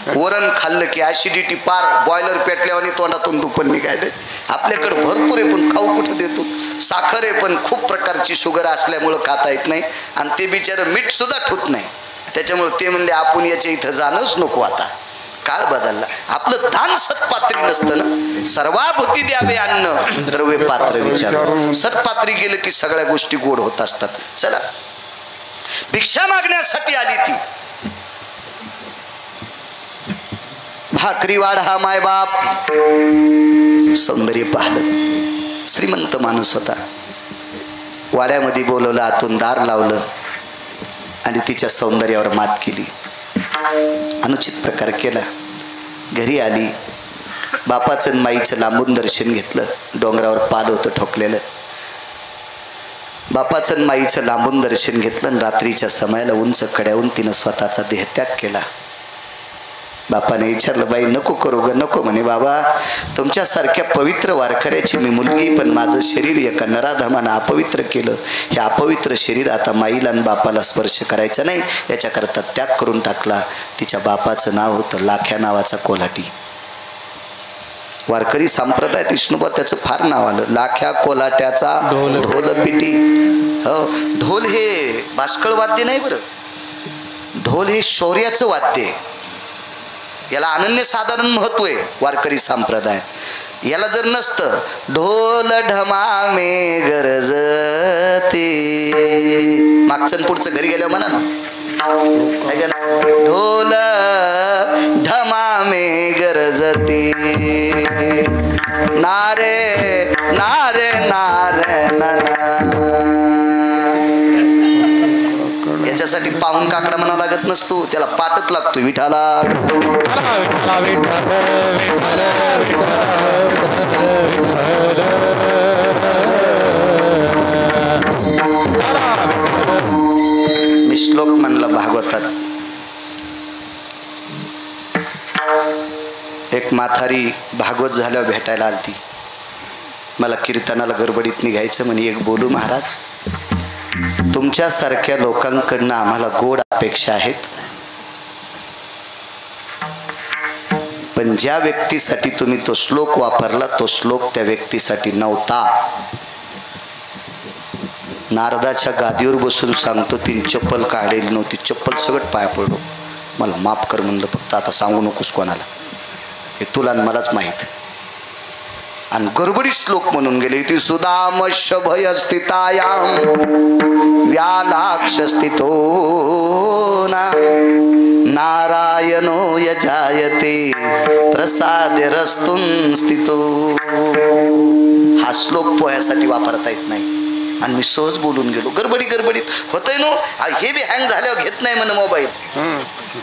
वरण खाल्लं की ॲसिडिटी पार, बॉयलर पेटल्यावानी तोंडातून दुपण निघाले. आपल्याकडे भरपूर आहे पण खाऊ कुठं देतो? साखर आहे पण खूप प्रकारची शुगर असल्यामुळं खाता येत नाही, आणि ते बिचारं मीठ सुद्धा ठुत नाही. त्याच्यामुळे ते म्हणले आपण याच्या इथं जाणंच नको. आता काळ बदलला. आपलं दान सत्पात्री नसतं ना. सर्वाभूती द्यावे अन्न द्रव्य पात्र विचार. सत्पात्री गेलं की सगळ्या गोष्टी गोड होत असतात. चला, भिक्षा मागण्यासाठी आली ती. भाकरी वाढा मायबाप. सौंदर्य पाहिलं, श्रीमंत माणूस होता. वाड्यामध्ये बोलवलं, आतून दार लावलं आणि तिच्या सौंदर्यावर मात केली. अनुचित प्रकार केला. घरी आली, बापाचं आणि माईचं लांबून दर्शन घेतलं. डोंगरावर पाल होतं ठोकलेलं. बापाचं आणि माईचं लांबून दर्शन घेतलं आणि रात्रीच्या समयाला उंच कड्याहून तिनं स्वतःचा देहत्याग केला. बापाने विचारलं, बाई नको करू ग, नको. म्हणे, बाबा तुमच्यासारख्या पवित्र वारकऱ्याची मी मुलगी, पण माझं शरीर एका नराधमानं अपवित्र केलं. हे अपवित्र शरीर आता माईला आणि बापाला स्पर्श करायचा नाही, याच्याकरता त्याग करून टाकला. तिच्या बापाचं नाव होतं लाख्या नावाचा कोल्हाटी. वारकरी संप्रदायात विष्णुबा त्याचं फार नाव आलं. लाख्या कोलाट्याचा ढोल पिटी. हो, ढोल हे भास्कळ वाद्य नाही बरं. ढोल हे शौर्याचं वाद्य आहे. याला अनन्यसाधारण महत्व आहे वारकरी संप्रदायात. याला जर नसतं ढोल ढमामे गरजते, मागचं पुढचं घरी गेल्यावर म्हणा ना, ढोल ढमामे गरजते, नारे नारे नारे नाना. याच्यासाठी पाहून काकडा म्हणावं लागत नसतो, त्याला पाठच लागतो. विठाला मी श्लोक म्हणला भागवतात. एक म्हातारी भागवत झाल्यावर भेटायला आलती. मला कीर्तनाला गडबडीत निघायचं म्हणे. एक बोलू महाराज, तुमच्यासारख्या लोकांकडनं आम्हाला गोड अपेक्षा आहेत, पण ज्या व्यक्तीसाठी तुम्ही तो श्लोक वापरला तो श्लोक त्या व्यक्तीसाठी नव्हता. नारदाच्या गादीवर बसून सांगतो, तीन चप्पल काढेल नव्हती, चप्पल सगळं पाया पडलो. मला माफ कर म्हणलं, फक्त आता सांगू नकोस कोणाला, हे तुला आणि मलाच माहीत. आणि गडबडीत श्लोक म्हणून गेले. ती सुदाम शभय स्थितायाम व्यालाक्ष स्थितो ना नारायणो यजायते प्रसाद रस्तुन स्थितो. हा श्लोक पोह्यासाठी वापरता येत नाही. आणि मी सहज बोलून गेलो. गडबडीत होतंय नो, हे बी हँग झाल्यावर घेत नाही म्हणे मोबाईल.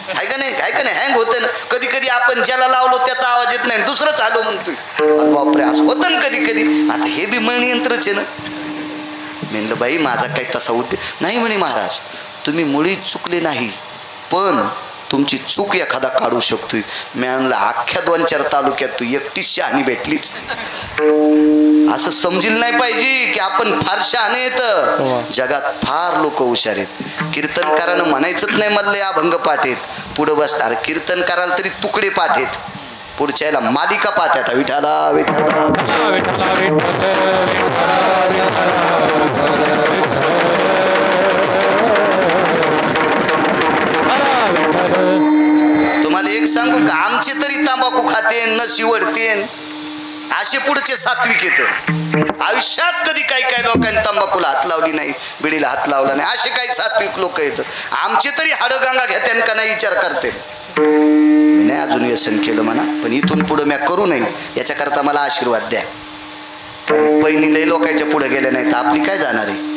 आहे का नाही हँग होतं ना. कधी कधी आपण ज्याला लावलो त्याचा आवाज येत नाही, दुसरं चालू म्हणतोय. बापरे, असं होतं ना कधी. आता हे बी मळणी यंत्रच आहे ना. म्हणलं बाई माझा काही तसा उद्देश नाही. म्हणे महाराज तुम्ही मुळीच चुकले नाही, पण तुमची चूक एखादा काढू शकतोय. मी म्हणलं अख्ख्या 2-4 तालुक्यात तू एकटीच शहाणी भेटलीच. असं समजील नाही पाहिजे की आपण फार शहाणे येत. जगात फार लोक हुशार आहेत. कीर्तनकारानं म्हणायचंच नाही मला या अभंग पाठ आहेत, पुढं बसणार. कीर्तन करायला तरी तुकडे पाठ आहेत, पुढच्या याला मालिका पाठ आहेत. विठाला विठाला तुम्हाला एक सांगू का, आमचे तरी तंबाखू खाते न शिवडते, असे पुढचे सात्विक येतं. आयुष्यात कधी काही लोकांनी तंबाखूला हात लावली नाही, बिडीला हात लावला नाही, असे काही सात्विक लोक येतं. आमचे तरी हाडगंगा घेते का नाही विचार करते. मी नाही अजून व्यसन केलं म्हणा, पण इथून पुढं मी करू नये याच्याकरता मला आशीर्वाद द्या. कारण पहिली लोकांच्या पुढे गेले नाही तर आपली काय जाणार आहे.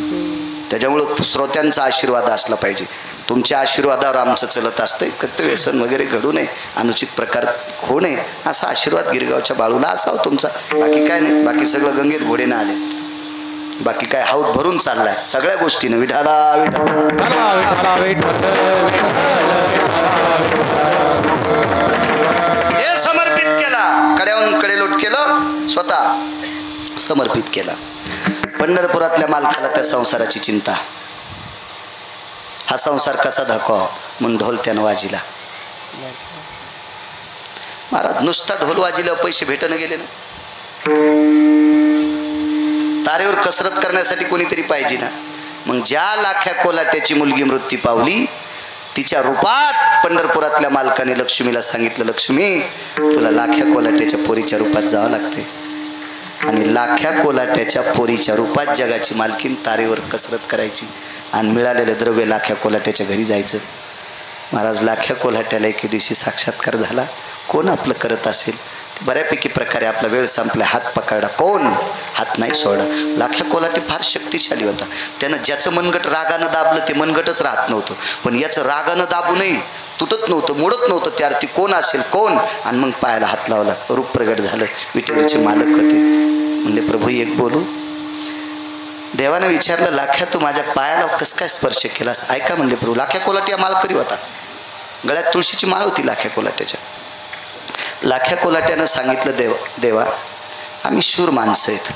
त्याच्यामुळं श्रोत्यांचा आशीर्वाद असला पाहिजे. तुमच्या आशीर्वादावर आमचं चलत असतंय. फक्त व्यसन वगैरे घडू नये, अनुचित प्रकार होऊ नये, असा आशीर्वाद गिरगावच्या बाळूला असावं तुमचा. बाकी काय नाही. बाकी सगळं गंगेत घोडेनं आले. बाकी काय हौद भरून चाललाय सगळ्या गोष्टीनं. विठाला हे समर्पित केला. कड्याहून कडेलोट केलं, स्वतः समर्पित केला. पंढरपुरातल्या मालकाला त्या संसाराची चिंता. हा संसार कसा दाखवा म्हणून ढोल त्यानं वाजिला. महाराज नुसता ढोल वाजिला पैसे भेटणं गेले ना. तारेवर कसरत करण्यासाठी कोणीतरी पाहिजे ना. मग ज्या लाख्या कोलाट्याची मुलगी मृत्यू पावली, तिच्या रूपात पंढरपुरातल्या मालकाने लक्ष्मीला सांगितलं, लक्ष्मी तुला लाख्या कोलाट्याच्या पोरीच्या रूपात जावं लागते. आणि लाख्या कोलाट्याच्या पोरीच्या रूपात जगाची मालकीन तारेवर कसरत करायची आणि मिळालेलं द्रव्य लाख्या कोलाट्याच्या घरी जायचं. महाराज लाख्या कोलाट्याला एके दिवशी साक्षात्कार झाला. कोण आपलं करत असेल बऱ्यापैकी प्रकारे आपला वेळ संपला. हात पकडला, कोण हात नाही सोडला. लाख्या कोलाटे फार शक्तिशाली होता. त्यानं ज्याचं मनगट रागानं दाबलं ते मनगटच राहत नव्हतं, पण याचं रागानं दाबूनही तुटत नव्हतं, मोडत नव्हतं. त्या अर्थी कोण असेल कोण. आणि मग पायाला हात लावला. रूप प्रगट झालं. विठ्ठलाचे मालक होते. म्हणजे प्रभू एक बोलू. देवाने विचारलं, लाख्या तू माझ्या पायाला कसं काय स्पर्श केलास. ऐका म्हणले प्रभू. लाख्या कोलाटी मालकरी होता. गळ्यात तुळशीची माळ होती लाख्या कोलाट्याच्या. लाख्या कोलाट्यानं सांगितलं, देवा आम्ही शूर माणसं आहेत.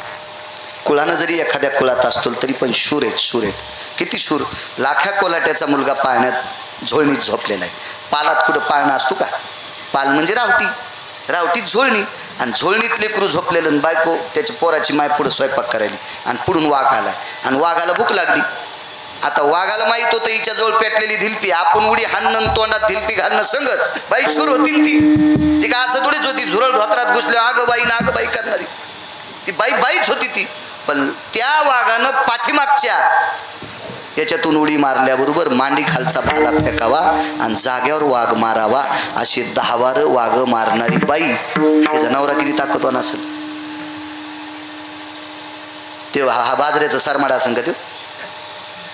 कुळानं जरी एखाद्या कुळात असतो तरी पण शूर आहेत. किती शूर. लाख्या कोलाट्याचा मुलगा पाळण्यात झोळणीत झोपलेला आहे. पालात कुठं पाळणं असतो का. पाल म्हणजे रावटी. रावटीत झोळणी, आणि झोळणीत लेकरू झोपलेलं आणि बायको त्याच्या पोराची माय पुढं स्वयंपाक करायली, आणि पुढून वाघ आला, आणि वाघाला भूक लागली. आता वाघाला माहित होतं हिच्या जवळ पेटलेली धिलपी, आपण उडी हाणणं तोंडात धिलपी घालणं संगच. बाई सुरू होती ती का असं थोडीच होती, झुरळ धोत्रात घुसले आग बाई ना आग बाई करणारी ती बाईच होती ती. पण त्या वाघानं पाठीमागच्या याच्यातून उडी मारल्याबरोबर मांडी खालचा भाला फेकावा आणि जाग्यावर वाघ मारावा, अशी 10 वारं वाघ मारणारी बाई. हे जनावरा किती ताकदवान असेल. ते हा बाजऱ्याचं सरमाड असेल का? ते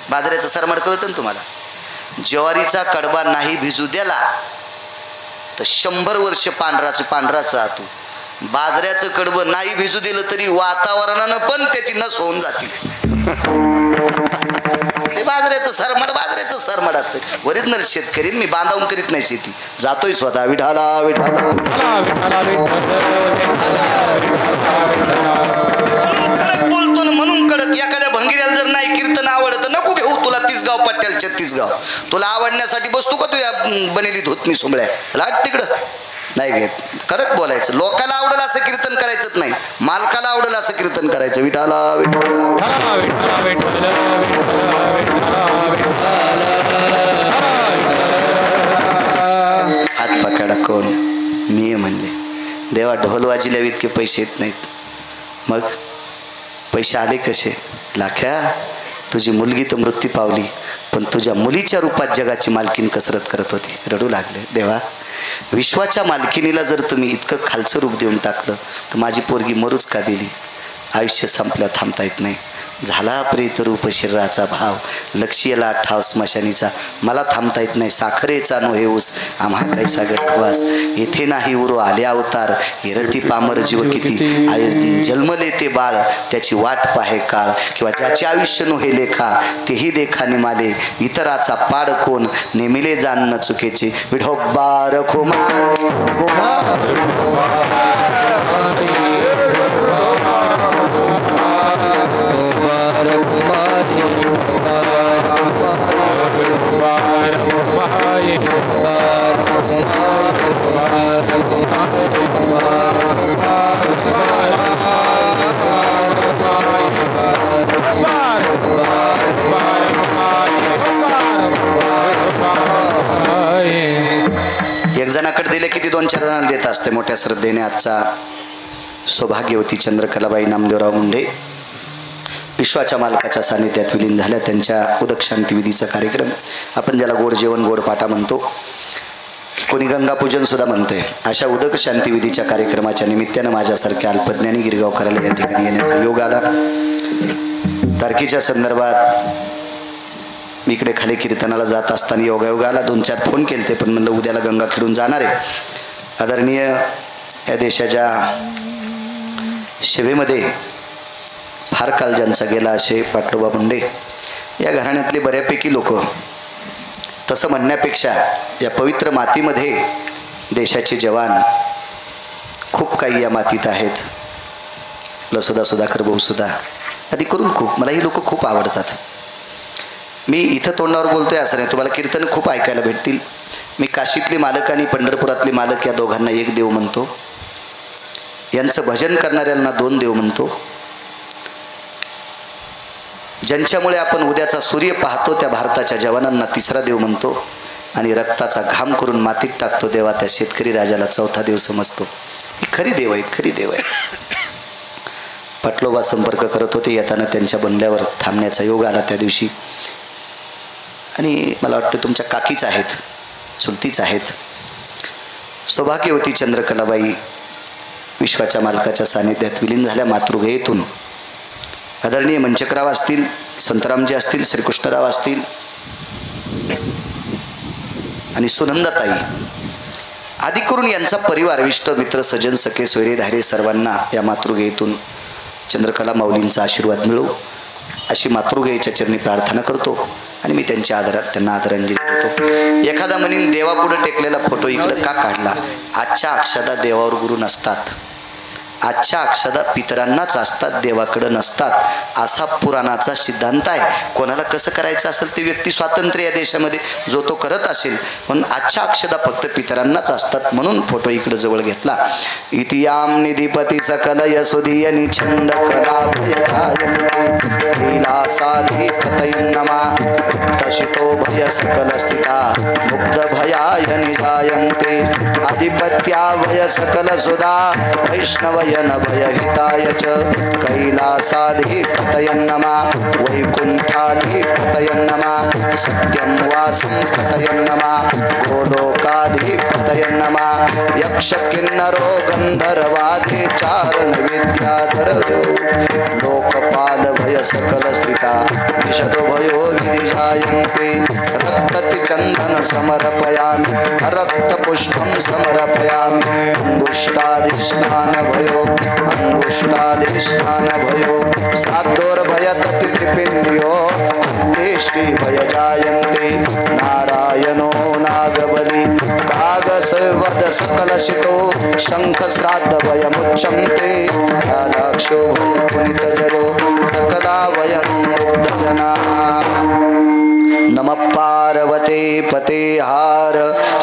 बाजऱ्याचं सरमाड कळतं ना तुम्हाला? ज्वारीचा कडबा नाही भिजू द्याला तर 100 वर्ष पांढराच राहतो. बाजऱ्याचं कडबं नाही भिजू दिलं तरी वातावरणानं पण त्याची नस होऊन जाते. बाजऱ्याचं सरमाड असतं. ओरिजिनल शेतकरी मी बांधावून करीत नाही शेती, जातोय स्वतः विठाला विठाला. बोलतो ना म्हणून कडक. एखाद्या भंगिऱ्याला जर नाही कीर्तन आवडत तर नको घेऊ, तुला 30 गाव पट्ट्याला 36 गाव. तुला आवडण्यासाठी बसतो का तू या बनेली धोतमी सुंबळ्या लाट तिकडं नाही घेत. खरंच बोलायचं. लोकाला आवडेल असं कीर्तन करायचंच नाही, मालकाला आवडेल असं कीर्तन करायचं. विठाला हात पकडा. कोण? मी म्हणले. देवा ढोल वाजिल्या इतके पैसे येत नाहीत. मग पैसे आले कसे? लाख्या तुझी मुलगी तर मृत्यू पावली, पण तुझ्या मुलीच्या रूपात जगाची मालकीन कसरत करत होती. रडू लागले. देवा विश्वाच्या मालकिनीला जर तुम्ही इतकं खालचं रूप देऊन टाकलं तर माझी पोरगी मरूच का दिली? आयुष्य संपल्या थांबता येत नाही. झाला प्रेत रूप शरीराचा भाव, लक्ष्यला ठाव स्मशानीचा. मला थांबता येत नाही. साखरेचा नो हे ऊस आम्हा काही सागर वास. येथे नाही उरो आले अवतार, हिरती पामर जीव किती. जन्मले ते बाळ त्याची वाट पाहे काळ, किंवा ज्याचे आयुष्य नो हे लेखा तेही देखा निमाले. इतराचा पाड कोण नेमिले जाणणं चुकीचे. विठोबा रखुमा एक जणाकडे दिले किती 2-4 जणांना देत असते मोठ्या श्रद्धेने. आजचा सौभाग्यवती चंद्रकलाबाई नामदेवराव मुंडे विश्वाच्या मालकाच्या सानिध्यात विलीन झाल्या. त्यांच्या उदक शांती विधीचा कार्यक्रम, आपण ज्याला गोड जेवण गोड पाटा म्हणतो, कोणी गंगापूजन सुद्धा म्हणते, अशा उदक शांती विधीच्या कार्यक्रमाच्या निमित्तानं माझ्यासारख्या अल्पज्ञानी गिरगावकराला या ठिकाणी येण्याचा योग आला. तारखेच्या संदर्भात मी इकडे खाली कीर्तनाला जात असताना योगायोग आला. 2-4 फोन केले ते, पण म्हणलं उद्याला गंगा खेळून जाणार आहे. आदरणीय या देशाच्या सेवेमध्ये फार काल ज्यांचा गेला असे पाटलोबा मुंडे या घराण्यातले बऱ्यापैकी लोक, तसं म्हणण्यापेक्षा या पवित्र मातीमध्ये देशाचे जवान खूप काही या मातीत आहेत. लसुदा सुधाकर भाऊसुद्धा आधी करून खूप, मला ही लोक खूप आवडतात. मी इथं तोंडावर बोलतोय असं नाही, तुम्हाला कीर्तन खूप ऐकायला भेटतील. मी काशीतले मालक आणि पंढरपुरातले मालक या दोघांना एक देव म्हणतो. यांचं भजन करणाऱ्यांना 2 देव म्हणतो. ज्यांच्यामुळे आपण उद्याचा सूर्य पाहतो त्या भारताच्या जवानांना 3रा देव म्हणतो. आणि रक्ताचा घाम करून मातीत टाकतो देवा त्या शेतकरी राजाला 4था देव समजतो. ही खरी देव आहेत, खरी देव आहेत. पाटलोबा संपर्क करत होते, येताना त्यांच्या बंगल्यावर थांबण्याचा योग आला त्या दिवशी. आणि मला वाटतं तुमच्या काकीच आहेत, चुलतीच आहेत. सौभाग्यवती चंद्रकलाबाई विश्वाच्या मालकाच्या सानिध्यात विलीन झाल्या मातृगयेतून. आदरणीय मंचकराव असतील, संतरामजी असतील, श्रीकृष्णराव असतील आणि सुनंदाताई आदी करून यांचा परिवार, विष्ट मित्र सज्जन सखे सोयरे धारे सर्वांना या मातृगयेतून चंद्रकला माऊलींचा आशीर्वाद मिळो अशी मातृगयेच्या चरणी प्रार्थना करतो. आणि मी त्यांना आदरांजली देतो. एखादा म्हणीन देवापुढे टेकलेला फोटो इकडं का काढला? आजच्या अक्षदा देवावर गुरु नसतात. आजच्या अक्षदा पितरांनाच असतात, देवाकडं नसतात असा पुराणाचा सिद्धांत आहे. कोणाला कसं करायचं असेल ते व्यक्ती स्वातंत्र्य या देशामध्ये, जो तो करत असेल, पण आजच्या अक्षदा फक्त पितरांनाच असतात म्हणून फोटो इकडं जवळ घेतला. इतियाम निधिपती सकल यशोधीय निछंद कला कैलासाधिपतयन्नमा तशितो भय सकल स्थिता मुग्ध भयाय निजायन्ते अधिपत्याभय सकल सुधा वैष्णवयन भयहिताय च कैलासाधिपतयन्नमा वैकुण्ठाधिपतयन्नमा सत्यं वासं पतयन्नमा गोलोकाधिपतयन्नमा यक्ष किन्नरो गंधर्वादि चारण विद्याधर लोकपाल भय सकल स्थिता विशदो भयो गिरिजायन्ते रक्तति चंदन समर्पयामि रक्त पुष्पं समर्पयामि अंगुष्ठाधिष्ठान भयो साद्दोर्भयतति त्रिपिण्ड्यो तेष्टि भय जायन्ते नारायणो नागबली कागसवद सकलशितो शंख श्राद्ध भयमुच्यन्ते कालाक्षो भय पुनितजरो सकला वयं मुग्धजना. नमः पार्वते पते हार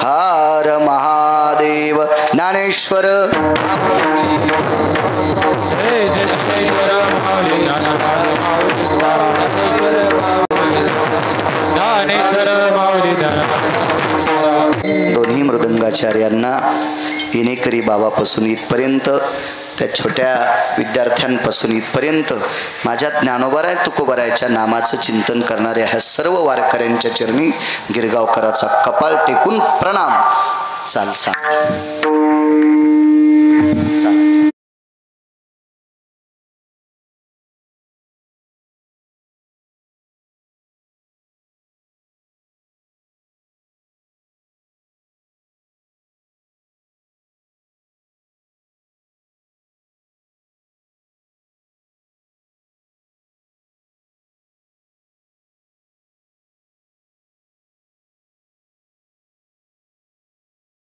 हार महादेव. ज्ञानेश्वर दोन्ही मृदंगाचार्यांना इनेकरी बाबापासून इथपर्यंत, त्या छोट्या विद्यार्थ्यांपासून इथपर्यंत माझ्या ज्ञानोबाराय तुकोबारायच्या नामाचं चिंतन करणाऱ्या ह्या सर्व वारकऱ्यांच्या चरणी गिरगावकराचा कपाळ टेकून प्रणाम. चाल सांग.